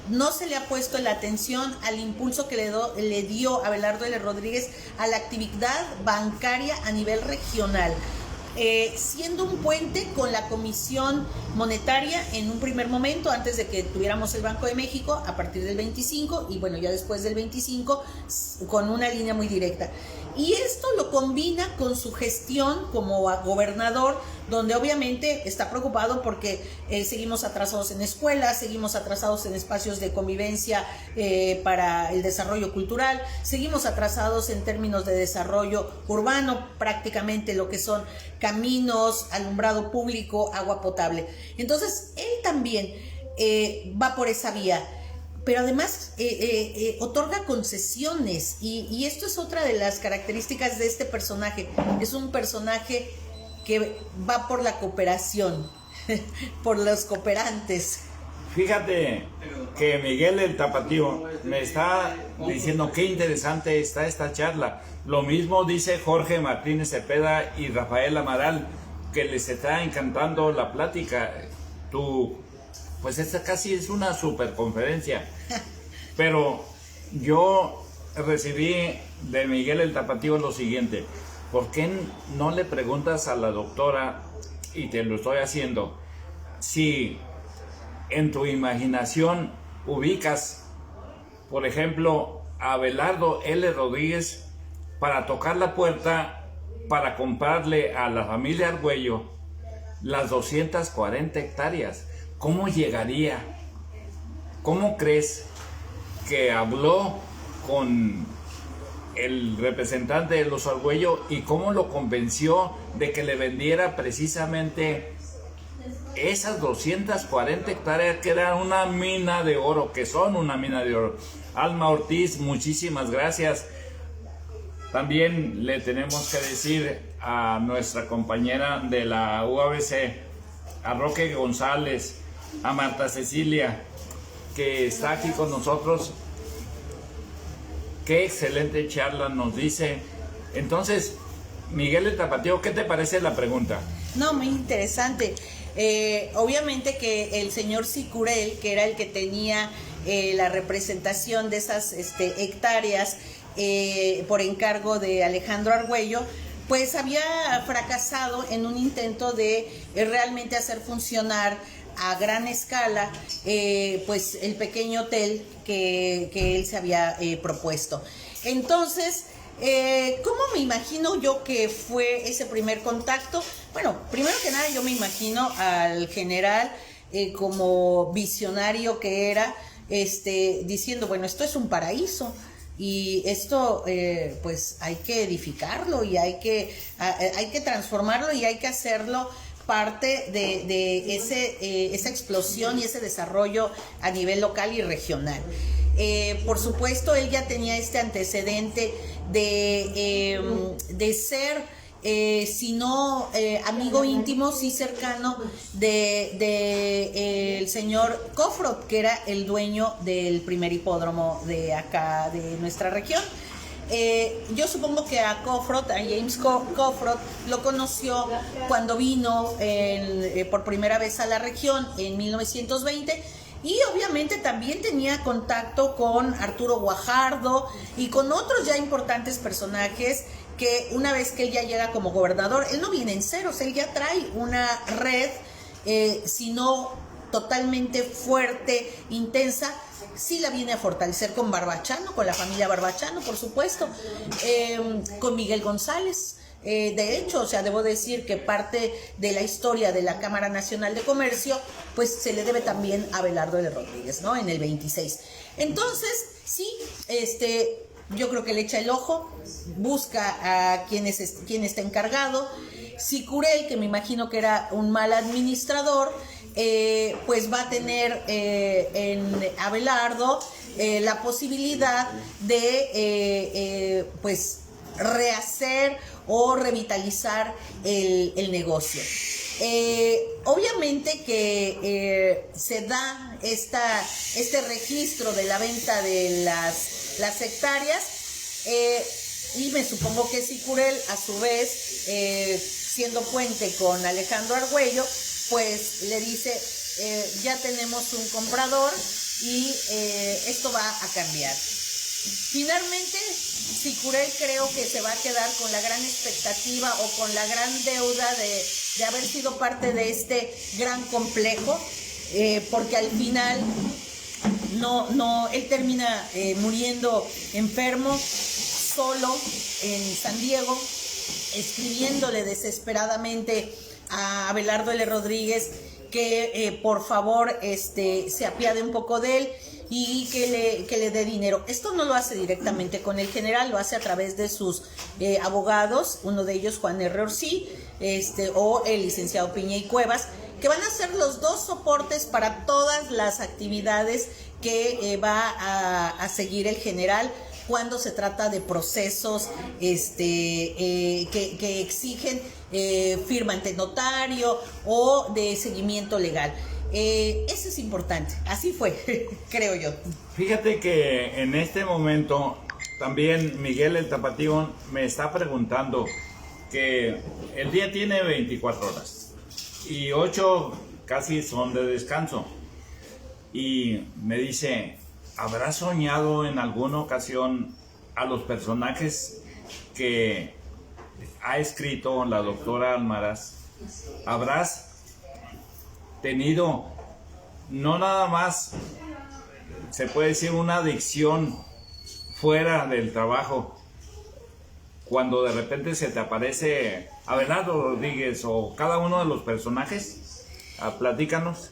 No se le ha puesto la atención al impulso que le dio Abelardo L. Rodríguez a la actividad bancaria a nivel regional, siendo un puente con la Comisión Monetaria en un primer momento, antes de que tuviéramos el Banco de México, a partir del 25, y bueno, ya después del 25, con una línea muy directa. Y esto lo combina con su gestión como gobernador, donde obviamente está preocupado porque seguimos atrasados en escuelas, seguimos atrasados en espacios de convivencia para el desarrollo cultural, seguimos atrasados en términos de desarrollo urbano, prácticamente lo que son caminos, alumbrado público, agua potable. Entonces, él también va por esa vía. Pero además otorga concesiones, y esto es otra de las características de este personaje. Es un personaje que va por la cooperación, por los cooperantes. Fíjate que Miguel el Tapatío me está diciendo qué interesante está esta charla. Lo mismo dice Jorge Martínez Cepeda y Rafael Amaral, que les está encantando la plática. Pues esta casi es una superconferencia. Pero yo recibí de Miguel el Tapatío lo siguiente: ¿por qué no le preguntas a la doctora, y te lo estoy haciendo, si en tu imaginación ubicas, por ejemplo, a Abelardo L. Rodríguez para tocar la puerta para comprarle a la familia Argüello las 240 hectáreas? ¿Cómo llegaría? ¿Cómo crees que habló con el representante de los Argüello y cómo lo convenció de que le vendiera precisamente esas 240 hectáreas que eran una mina de oro, que son una mina de oro? Alma Ortiz, muchísimas gracias. También le tenemos que decir a nuestra compañera de la UABC, a Roque González, a Marta Cecilia, que está aquí con nosotros. Qué excelente charla nos dice. Entonces, Miguel el Tapatío, ¿qué te parece la pregunta? No, muy interesante. Obviamente que el señor Sicurel, que era el que tenía la representación de esas hectáreas por encargo de Alejandro Argüello, pues había fracasado en un intento de realmente hacer funcionar a gran escala pues el pequeño hotel que él se había propuesto. Entonces, ¿cómo me imagino yo que fue ese primer contacto? Bueno, primero que nada yo me imagino al general como visionario que era, diciendo, bueno, esto es un paraíso y esto pues hay que edificarlo y hay que transformarlo y hay que hacerlo parte de esa explosión y ese desarrollo a nivel local y regional. Por supuesto, él ya tenía este antecedente de ser, si no amigo íntimo, sí cercano de el señor Cofrot, que era el dueño del primer hipódromo de acá, de nuestra región. Yo supongo que a Cofrot, a James Cofrot, lo conoció cuando vino por primera vez a la región en 1920, y obviamente también tenía contacto con Arturo Guajardo y con otros ya importantes personajes que una vez que él ya llega como gobernador, él no viene en ceros, él ya trae una red, si no totalmente fuerte, intensa, sí la viene a fortalecer con Barbachano, con la familia Barbachano, por supuesto, con Miguel González. De hecho, o sea, debo decir que parte de la historia de la Cámara Nacional de Comercio, pues se le debe también a Abelardo L. Rodríguez, ¿no? En el 26. Entonces, sí, yo creo que le echa el ojo, busca a quién está encargado. Sicurel, que me imagino que era un mal administrador, pues va a tener en Abelardo la posibilidad de pues rehacer o revitalizar el negocio. Obviamente que se da este registro de la venta de las hectáreas, y me supongo que Sicurel, a su vez, siendo puente con Alejandro Argüello, pues le dice, ya tenemos un comprador y esto va a cambiar. Finalmente, Sicurel creo que se va a quedar con la gran expectativa o con la gran deuda de haber sido parte de este gran complejo, porque al final él termina muriendo enfermo, solo en San Diego, escribiéndole desesperadamente a Abelardo L. Rodríguez que por favor se apiade un poco de él y que le dé dinero. Esto no lo hace directamente con el general, lo hace a través de sus abogados, uno de ellos Juan R. Orsí, o el licenciado Piña y Cuevas, que van a ser los dos soportes para todas las actividades que va a seguir el general cuando se trata de procesos que exigen firma ante notario o de seguimiento legal. Eso es importante, así fue, creo yo. Fíjate que en este momento también Miguel el Tapatío me está preguntando que el día tiene 24 horas y 8 casi son de descanso, y me dice, ¿habrás soñado en alguna ocasión a los personajes que ha escrito la doctora Almaraz? ¿Habrás tenido no nada más, se puede decir, una adicción fuera del trabajo, cuando de repente se te aparece Abelardo Rodríguez o cada uno de los personajes? Platícanos.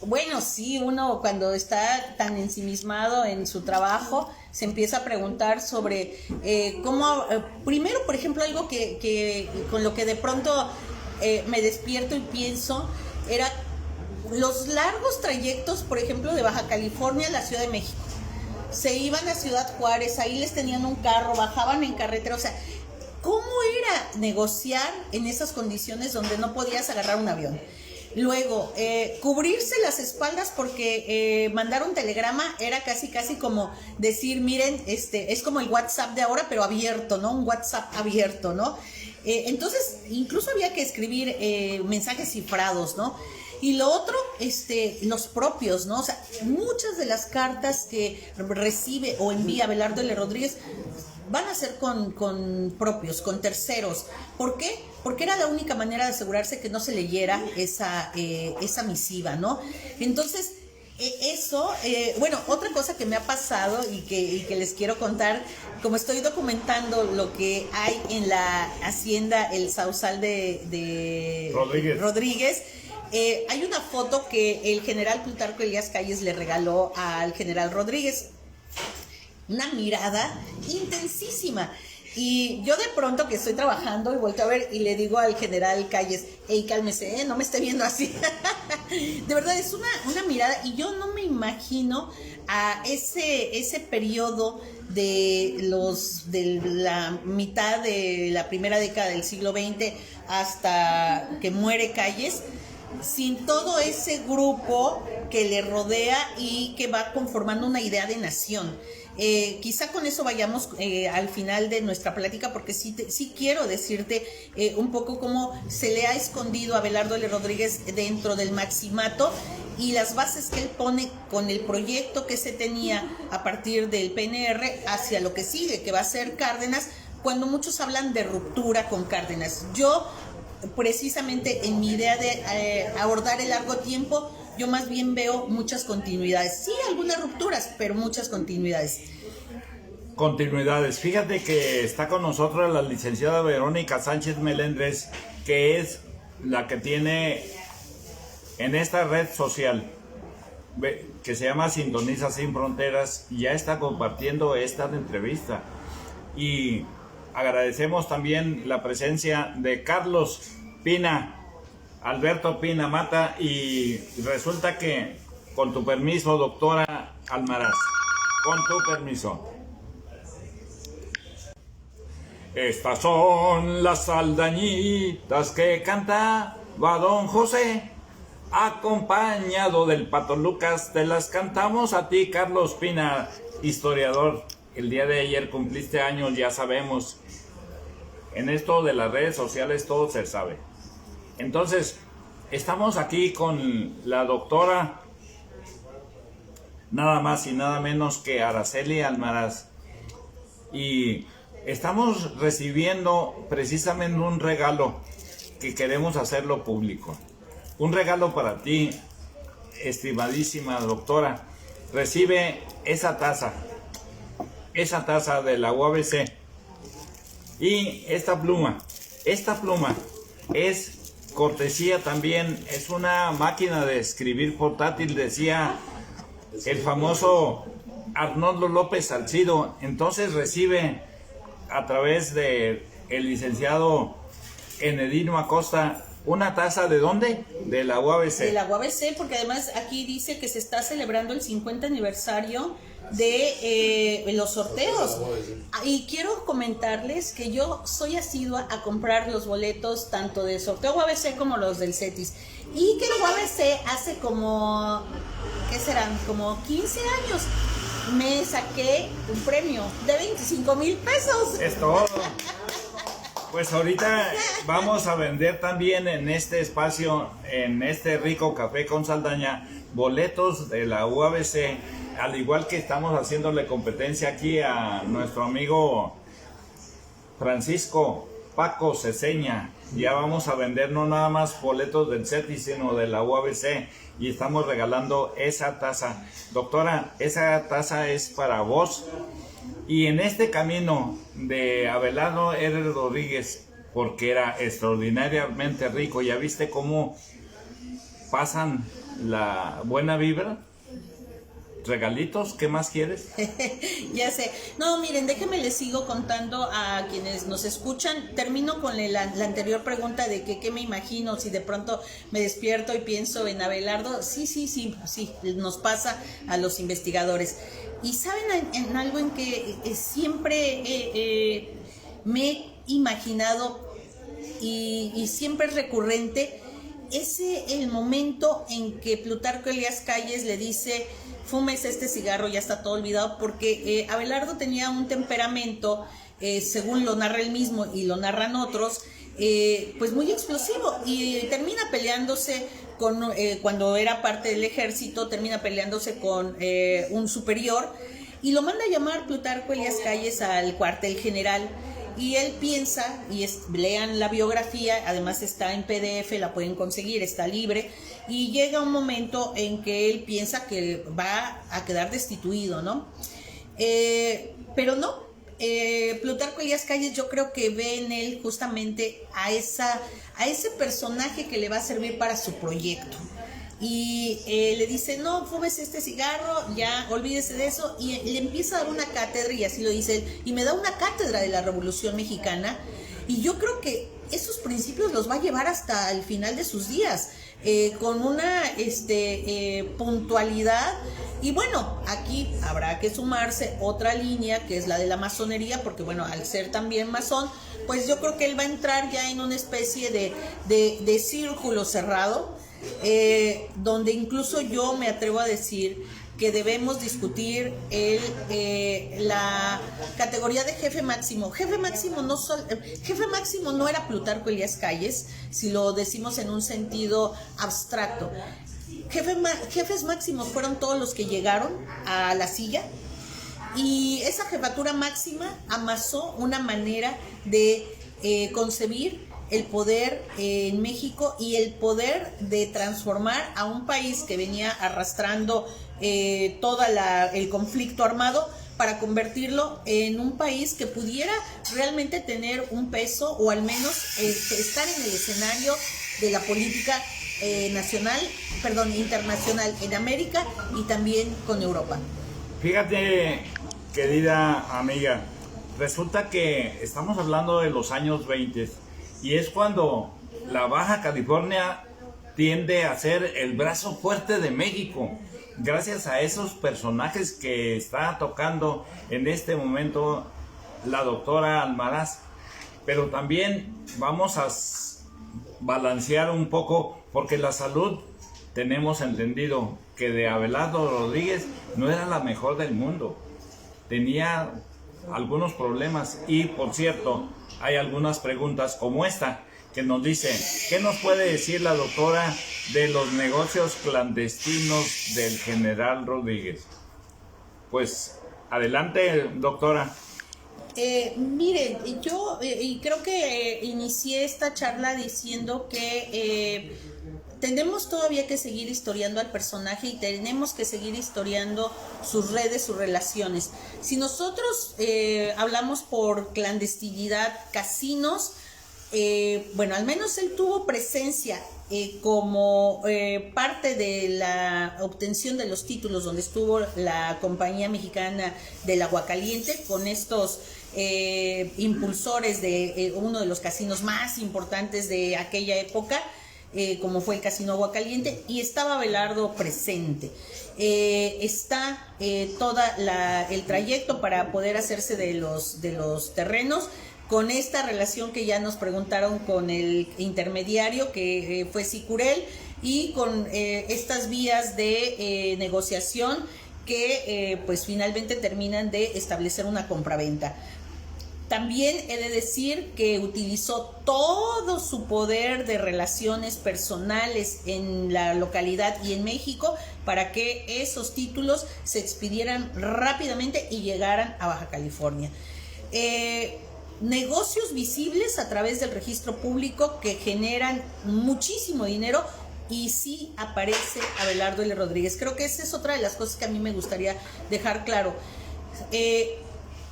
Bueno, sí, uno cuando está tan ensimismado en su trabajo se empieza a preguntar sobre cómo, primero, por ejemplo, algo que con lo que de pronto me despierto y pienso era los largos trayectos, por ejemplo, de Baja California a la Ciudad de México. Se iban a Ciudad Juárez, ahí les tenían un carro, bajaban en carretera, o sea, ¿cómo era negociar en esas condiciones donde no podías agarrar un avión? Luego, cubrirse las espaldas porque mandar un telegrama era casi como decir, miren, es como el WhatsApp de ahora, pero abierto, ¿no? Un WhatsApp abierto, ¿no? Entonces, incluso había que escribir mensajes cifrados, ¿no? Y lo otro, los propios, ¿no? O sea, muchas de las cartas que recibe o envía Abelardo L. Rodríguez van a ser con propios, con terceros. ¿Por qué? Porque era la única manera de asegurarse que no se leyera esa misiva, ¿no? Entonces, eso, bueno, otra cosa que me ha pasado y que les quiero contar, como estoy documentando lo que hay en la hacienda El Sausal de Rodríguez, hay una foto que el general Plutarco Elías Calles le regaló al general Rodríguez. Una mirada intensísima. Y yo de pronto que estoy trabajando y volteo a ver y le digo al general Calles, hey, cálmese, no me esté viendo así. De verdad, es una mirada, y yo no me imagino a ese periodo de la mitad de la primera década del siglo XX hasta que muere Calles, sin todo ese grupo que le rodea y que va conformando una idea de nación. Quizá con eso vayamos al final de nuestra plática, porque sí quiero decirte un poco cómo se le ha escondido a Abelardo L. Rodríguez dentro del maximato y las bases que él pone con el proyecto que se tenía a partir del PNR hacia lo que sigue, que va a ser Cárdenas, cuando muchos hablan de ruptura con Cárdenas. Yo, precisamente en mi idea de abordar el largo tiempo, yo más bien veo muchas continuidades. Sí, algunas rupturas, pero muchas continuidades. Continuidades. Fíjate que está con nosotros la licenciada Verónica Sánchez Melendres, que es la que tiene en esta red social que se llama Sintoniza Sin Fronteras, y ya está compartiendo esta entrevista. Y agradecemos también la presencia de Carlos Pina, Alberto Pina Mata, y resulta que, con tu permiso, doctora Almaraz, con tu permiso. Estas son las saldañitas que cantaba don José, acompañado del Pato Lucas. Te las cantamos a ti, Carlos Pina, historiador. El día de ayer cumpliste años, ya sabemos. En esto de las redes sociales todo se sabe. Entonces, estamos aquí con la doctora, nada más y nada menos que Araceli Almaraz, y estamos recibiendo precisamente un regalo que queremos hacerlo público. Un regalo para ti, estimadísima doctora. Recibe esa taza de la UABC, y esta pluma es cortesía también, es una máquina de escribir portátil, decía el famoso Arnoldo López Salcido. Entonces recibe a través de el licenciado Enedino Acosta una taza. ¿De dónde? De la UABC. De la UABC, porque además aquí dice que se está celebrando el 50 aniversario de los sorteos. Y quiero comentarles que yo soy asidua a comprar los boletos tanto del sorteo UABC como los del CETIS, y que el UABC hace como, ¿qué serán? Como 15 años me saqué un premio de 25,000 pesos. Es todo. Pues ahorita vamos a vender también en este espacio, en este rico café con Saldaña, boletos de la UABC al igual que estamos haciéndole competencia aquí a nuestro amigo Francisco Paco Ceseña, ya vamos a vender no nada más boletos del CETI, sino de la UABC, y estamos regalando esa taza. Doctora, esa taza es para vos. Y en este camino de Abelardo R. Rodríguez, porque era extraordinariamente rico, ¿ya viste cómo pasan la buena vibra? Regalitos, ¿qué más quieres? Ya sé. No, miren, déjenme les sigo contando a quienes nos escuchan. Termino con la anterior pregunta de que qué me imagino si de pronto me despierto y pienso en Abelardo. Sí, nos pasa a los investigadores. Y saben en algo en que siempre me he imaginado y siempre es recurrente, el momento en que Plutarco Elías Calles le dice: fúmese este cigarro, ya está todo olvidado, porque Abelardo tenía un temperamento, según lo narra él mismo y lo narran otros, pues muy explosivo, y termina peleándose con, cuando era parte del ejército, termina peleándose con un superior, y lo manda a llamar Plutarco Elías Calles al cuartel general. Y él piensa, lean la biografía, además está en PDF, la pueden conseguir, está libre, y llega un momento en que él piensa que va a quedar destituido, ¿no? Pero no, Plutarco Elías Calles yo creo que ve en él justamente a ese personaje que le va a servir para su proyecto. Y le dice: no, fúmese este cigarro, ya olvídese de eso, y le empieza a dar una cátedra, y así lo dice él, y me da una cátedra de la Revolución Mexicana, y yo creo que esos principios los va a llevar hasta el final de sus días, con una puntualidad. Y bueno, aquí habrá que sumarse otra línea, que es la de la masonería, porque bueno, al ser también masón, pues yo creo que él va a entrar ya en una especie de círculo cerrado, donde incluso yo me atrevo a decir que debemos discutir la categoría de jefe máximo. Jefe máximo no era Plutarco Elías Calles, si lo decimos en un sentido abstracto. Jefes máximos fueron todos los que llegaron a la silla, y esa jefatura máxima amasó una manera de concebir el poder en México, y el poder de transformar a un país que venía arrastrando todo el conflicto armado, para convertirlo en un país que pudiera realmente tener un peso, o al menos estar en el escenario de la política internacional en América y también con Europa. Fíjate, querida amiga, resulta que estamos hablando de los años 20, y es cuando la Baja California tiende a ser el brazo fuerte de México, gracias a esos personajes que está tocando en este momento la doctora Almaraz. Pero también vamos a balancear un poco, porque la salud, tenemos entendido que de Abelardo Rodríguez no era la mejor del mundo, tenía algunos problemas. Y por cierto, hay algunas preguntas como esta que nos dice: ¿qué nos puede decir la doctora de los negocios clandestinos del general Rodríguez? Pues adelante, doctora. Miren, yo y creo que inicié esta charla diciendo que tenemos todavía que seguir historiando al personaje, y tenemos que seguir historiando sus redes, sus relaciones. Si nosotros hablamos por clandestinidad, casinos, bueno, al menos él tuvo presencia como parte de la obtención de los títulos, donde estuvo la Compañía Mexicana del Aguacaliente, con estos impulsores de uno de los casinos más importantes de aquella época, como fue el Casino Aguacaliente, y estaba Abelardo presente. Está todo el trayecto para poder hacerse de los terrenos, con esta relación que ya nos preguntaron con el intermediario, que fue Sicurel, y con estas vías de negociación que pues finalmente terminan de establecer una compraventa. También he de decir que utilizó todo su poder de relaciones personales en la localidad y en México para que esos títulos se expidieran rápidamente y llegaran a Baja California. Negocios visibles a través del registro público que generan muchísimo dinero, y sí aparece Abelardo L. Rodríguez. Creo que esa es otra de las cosas que a mí me gustaría dejar claro.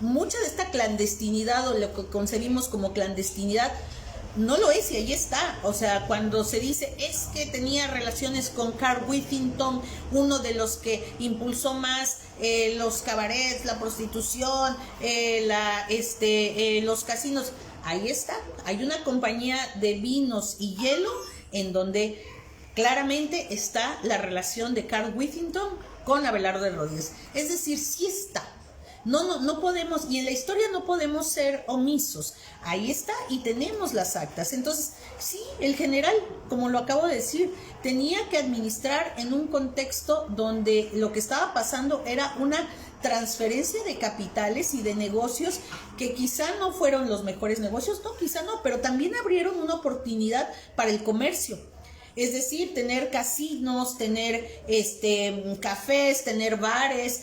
Mucha de esta clandestinidad, o lo que concebimos como clandestinidad, no lo es, y ahí está. O sea, cuando se dice es que tenía relaciones con Carl Whittington, uno de los que impulsó más los cabarets, la prostitución, los casinos, ahí está. Hay una compañía de vinos y hielo en donde claramente está la relación de Carl Whittington con Abelardo Rodríguez. Es decir, sí está. No podemos, y en la historia no podemos ser omisos. Ahí está, y tenemos las actas. Entonces, sí, el general, como lo acabo de decir, tenía que administrar en un contexto donde lo que estaba pasando era una transferencia de capitales y de negocios que quizá no fueron los mejores negocios, no, quizá no, pero también abrieron una oportunidad para el comercio. Es decir, tener casinos, tener cafés, tener bares,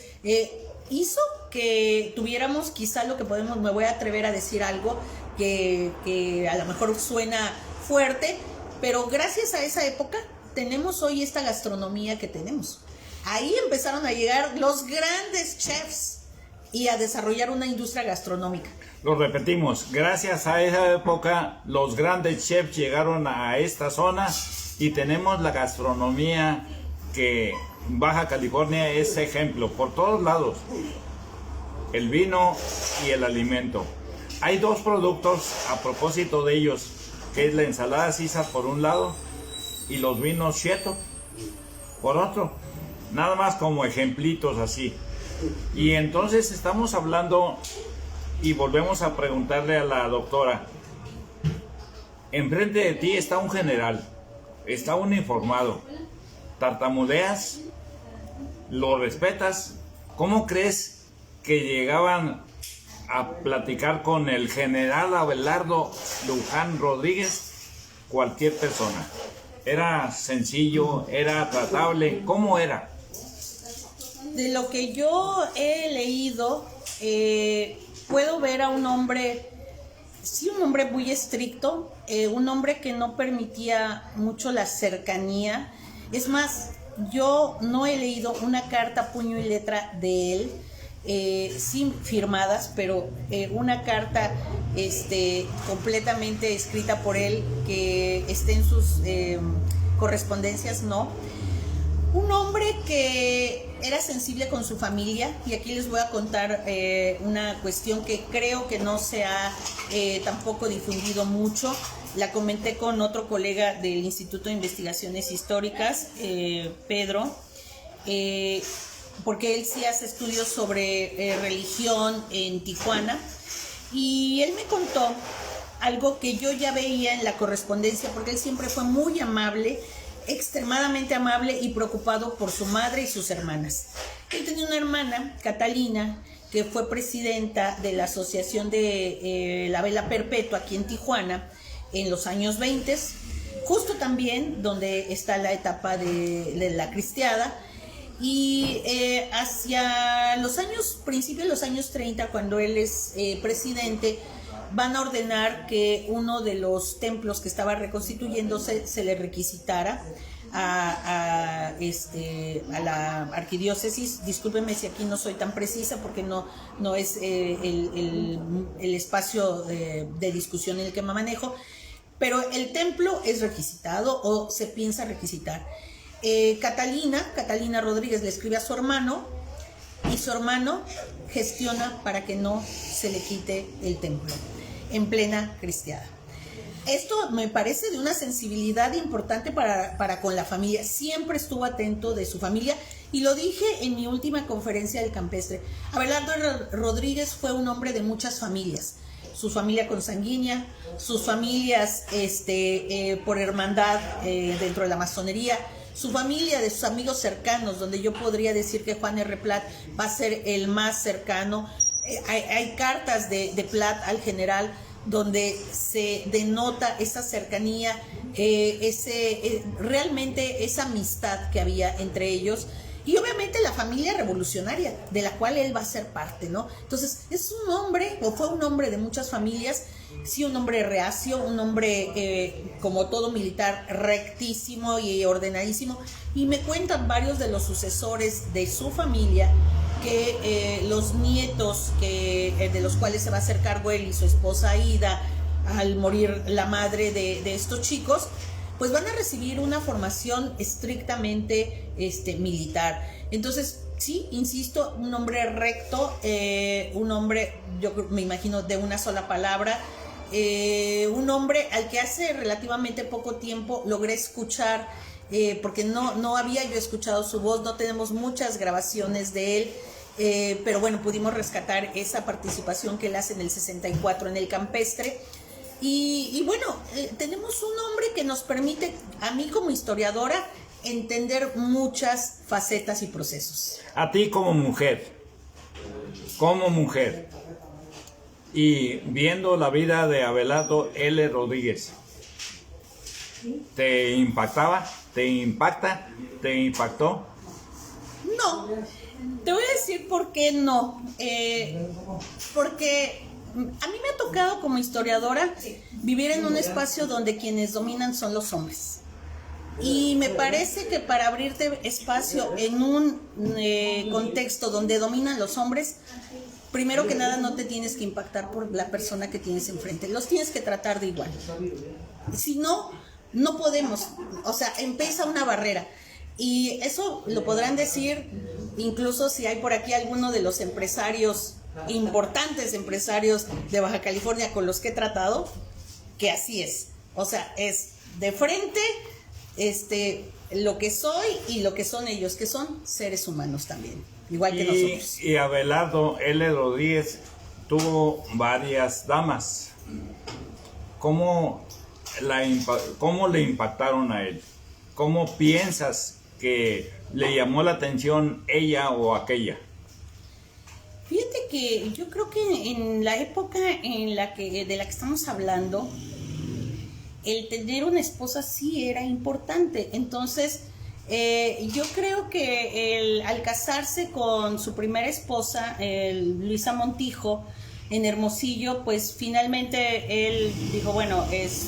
hizo que tuviéramos quizá lo que podemos, me voy a atrever a decir algo que a lo mejor suena fuerte, pero gracias a esa época tenemos hoy esta gastronomía que tenemos. Ahí empezaron a llegar los grandes chefs y a desarrollar una industria gastronómica. Lo repetimos, gracias a esa época los grandes chefs llegaron a esta zona y tenemos la gastronomía que Baja California es ejemplo por todos lados. El vino y el alimento. Hay dos productos a propósito de ellos, que es la ensalada César por un lado y los vinos Cheto por otro. Nada más como ejemplitos así. Y entonces estamos hablando y volvemos a preguntarle a la doctora. Enfrente de ti está un general, está uniformado. ¿Tartamudeas? ¿Lo respetas? ¿Cómo crees que llegaban a platicar con el general Abelardo Luján Rodríguez cualquier persona? ¿Era sencillo? ¿Era tratable? ¿Cómo era? De lo que yo he leído, puedo ver a un hombre, sí, un hombre muy estricto, un hombre que no permitía mucho la cercanía. Es más, yo no he leído una carta puño y letra de él, sin firmadas, pero una carta completamente escrita por él que esté en sus correspondencias, no. Un hombre que era sensible con su familia, y aquí les voy a contar una cuestión que creo que no se ha tampoco difundido mucho. La comenté con otro colega del Instituto de Investigaciones Históricas, Pedro, porque él sí hace estudios sobre religión en Tijuana, y él me contó algo que yo ya veía en la correspondencia, porque él siempre fue muy amable, extremadamente amable y preocupado por su madre y sus hermanas. Él tenía una hermana, Catalina, que fue presidenta de la Asociación de la Vela Perpetua aquí en Tijuana en los años 20, justo también donde está la etapa de la cristiada. Y hacia los años, principios de los años 30, cuando él es presidente, van a ordenar que uno de los templos que estaba reconstituyéndose se le requisitara a la arquidiócesis. Discúlpenme si aquí no soy tan precisa, porque no es el espacio de discusión en el que me manejo, pero el templo es requisitado o se piensa requisitar. Catalina Rodríguez le escribe a su hermano, y su hermano gestiona para que no se le quite el templo en plena cristiada. Esto me parece de una sensibilidad importante para con la familia. Siempre estuvo atento de su familia, y lo dije en mi última conferencia del Campestre. Abelardo Rodríguez fue un hombre de muchas familias. Su familia consanguínea, sus familias por hermandad dentro de la masonería, su familia de sus amigos cercanos, donde yo podría decir que Juan R. Plat va a ser el más cercano. Hay cartas de Plat al general donde se denota esa cercanía, realmente esa amistad que había entre ellos. y obviamente la familia revolucionaria, de la cual él va a ser parte, ¿no? Entonces, es un hombre, o fue un hombre de muchas familias, sí, un hombre reacio, un hombre, como todo militar, rectísimo y ordenadísimo, y me cuentan varios de los sucesores de su familia, que los nietos de los cuales se va a hacer cargo él y su esposa Aida, al morir la madre de estos chicos, pues van a recibir una formación estrictamente militar. Entonces, sí, insisto, un hombre recto, un hombre, yo me imagino, de una sola palabra, un hombre al que hace relativamente poco tiempo logré escuchar, porque no había yo escuchado su voz, no tenemos muchas grabaciones de él, pero bueno, pudimos rescatar esa participación que él hace en el 64 en el Campestre. Y bueno, tenemos un hombre que nos permite, a mí como historiadora, entender muchas facetas y procesos. A ti como mujer, y viendo la vida de Abelardo L. Rodríguez, ¿te impactaba? ¿Te impacta? ¿Te impactó? No, te voy a decir por qué no. Porque a mí me ha tocado como historiadora vivir en un espacio donde quienes dominan son los hombres. Y me parece que para abrirte espacio en un contexto donde dominan los hombres, primero que nada no te tienes que impactar por la persona que tienes enfrente, los tienes que tratar de igual. Si no, no podemos, o sea, empieza una barrera. Y eso lo podrán decir incluso si hay por aquí alguno de los empresarios, importantes empresarios de Baja California con los que he tratado, que así es. O sea, es de frente lo que soy y lo que son ellos, que son seres humanos también, igual que nosotros. Y Abelardo L. Rodríguez tuvo varias damas. ¿Cómo le impactaron a él? ¿Cómo piensas que le llamó la atención ella o aquella? Fíjate que yo creo que en la época de la que estamos hablando, el tener una esposa sí era importante. Entonces, yo creo que al casarse con su primera esposa, Luisa Montijo, en Hermosillo, pues finalmente él dijo, bueno, es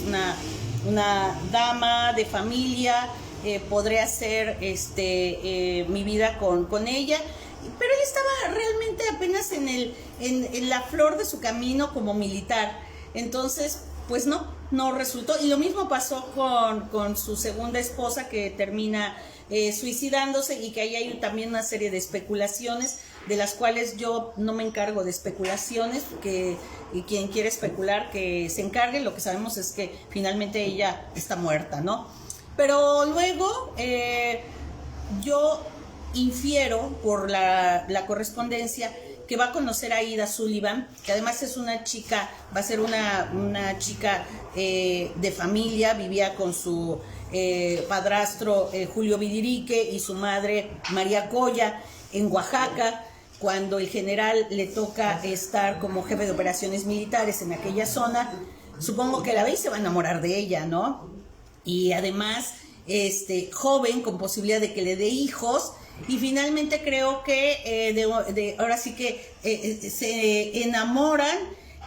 una dama de familia, podré hacer mi vida con ella. Pero él estaba realmente apenas en la flor de su camino como militar. Entonces, pues no resultó. Y lo mismo pasó con su segunda esposa, que termina suicidándose, y que ahí hay también una serie de especulaciones, de las cuales yo no me encargo de especulaciones, y quien quiere especular que se encargue. Lo que sabemos es que finalmente ella está muerta, ¿no? Pero luego yo infiero por la correspondencia que va a conocer a Aida Sullivan, que además es una chica, va a ser una chica de familia, vivía con su padrastro Julio Vidirique y su madre María Coya en Oaxaca, cuando el general le toca estar como jefe de operaciones militares en aquella zona. Supongo que la ve y se va a enamorar de ella, ¿no? Y además, joven, con posibilidad de que le dé hijos. Y finalmente creo que ahora sí que se enamoran,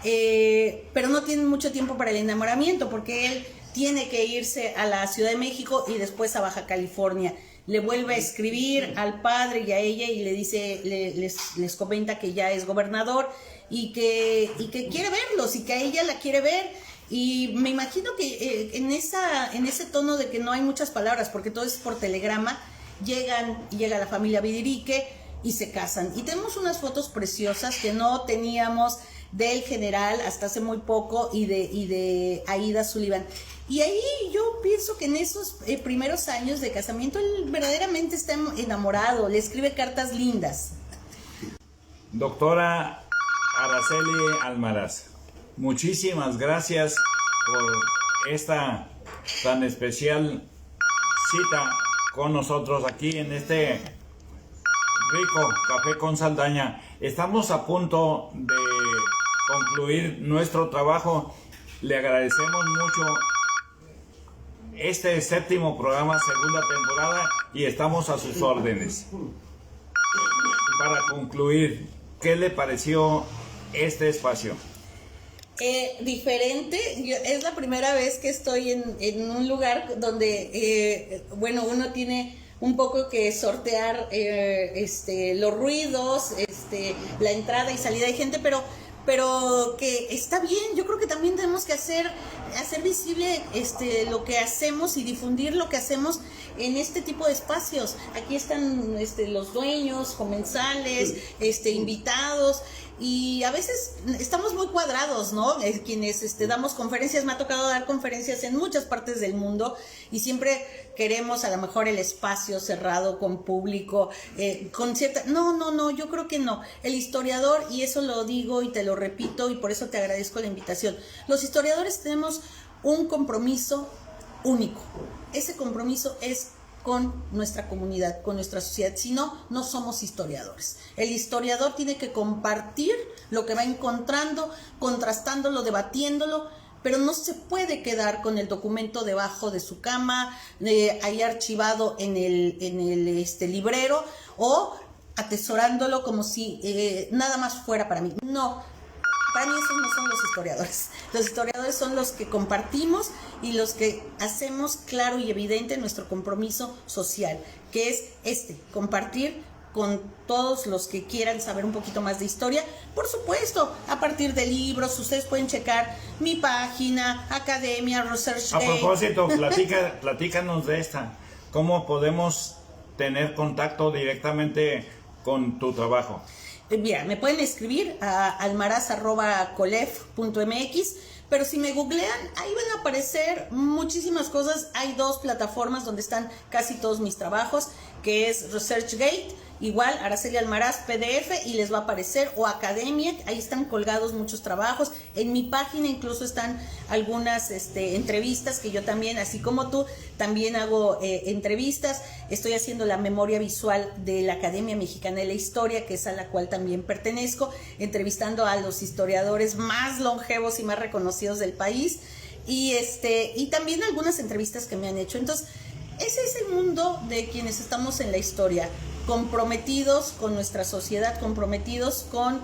pero no tienen mucho tiempo para el enamoramiento, porque él tiene que irse a la Ciudad de México y después a Baja California. Le vuelve a escribir al padre y a ella y le dice, les comenta que ya es gobernador y que quiere verlos y que a ella la quiere ver. Y me imagino que en ese tono de que no hay muchas palabras, porque todo es por telegrama, llega la familia Vidirique y se casan. Y tenemos unas fotos preciosas que no teníamos del general hasta hace muy poco y de Aida Sullivan. Y ahí yo pienso que en esos primeros años de casamiento él verdaderamente está enamorado, le escribe cartas lindas. Doctora Araceli Almaraz, muchísimas gracias por esta tan especial cita con nosotros aquí en este rico Café con Saldaña. Estamos a punto de concluir nuestro trabajo. Le agradecemos mucho este séptimo programa, segunda temporada, y estamos a sus órdenes. Para concluir, ¿qué le pareció este espacio? Diferente, es la primera vez que estoy en un lugar donde, bueno, uno tiene un poco que sortear los ruidos, la entrada y salida de gente, pero que está bien. Yo creo que también tenemos que hacer visible lo que hacemos y difundir lo que hacemos en este tipo de espacios. Aquí están los dueños, comensales, invitados, y a veces estamos muy cuadrados, ¿no? Quienes damos conferencias, me ha tocado dar conferencias en muchas partes del mundo y siempre queremos a lo mejor el espacio cerrado con público, con cierta... No, yo creo que no. El historiador, y eso lo digo y te lo repito y por eso te agradezco la invitación, los historiadores tenemos un compromiso único. Ese compromiso es con nuestra comunidad, con nuestra sociedad. Si no, no somos historiadores. El historiador tiene que compartir lo que va encontrando, contrastándolo, debatiéndolo, pero no se puede quedar con el documento debajo de su cama, ahí archivado en el librero, o atesorándolo como si nada más fuera para mí. No. Para mí esos no son los historiadores. Los historiadores son los que compartimos y los que hacemos claro y evidente nuestro compromiso social, que es compartir con todos los que quieran saber un poquito más de historia. Por supuesto, a partir de libros, ustedes pueden checar mi página, Academia, ResearchGate. A propósito, platícanos de esta. ¿Cómo podemos tener contacto directamente con tu trabajo? Mira, me pueden escribir a almaraz@colef.mx, pero si me googlean, ahí van a aparecer muchísimas cosas. Hay 2 plataformas donde están casi todos mis trabajos, que es ResearchGate, igual Araceli Almaraz PDF, y les va a aparecer, o Academia, ahí están colgados muchos trabajos. En mi página incluso están algunas entrevistas que yo también, así como tú, también hago entrevistas. Estoy haciendo la memoria visual de la Academia Mexicana de la Historia, que es a la cual también pertenezco, entrevistando a los historiadores más longevos y más reconocidos del país, y también algunas entrevistas que me han hecho. Entonces, ese es el mundo de quienes estamos en la historia, comprometidos con nuestra sociedad, comprometidos con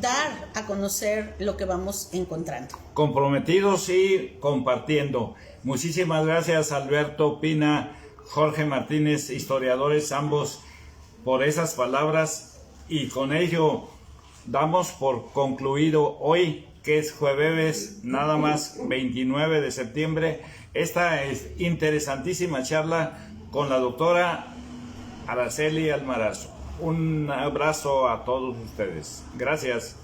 dar a conocer lo que vamos encontrando. Comprometidos y compartiendo. Muchísimas gracias, Alberto Pina, Jorge Martínez, historiadores ambos, por esas palabras, y con ello damos por concluido hoy, que es jueves, nada más 29 de septiembre, esta es interesantísima charla con la doctora Araceli Almaraz. Un abrazo a todos ustedes. Gracias.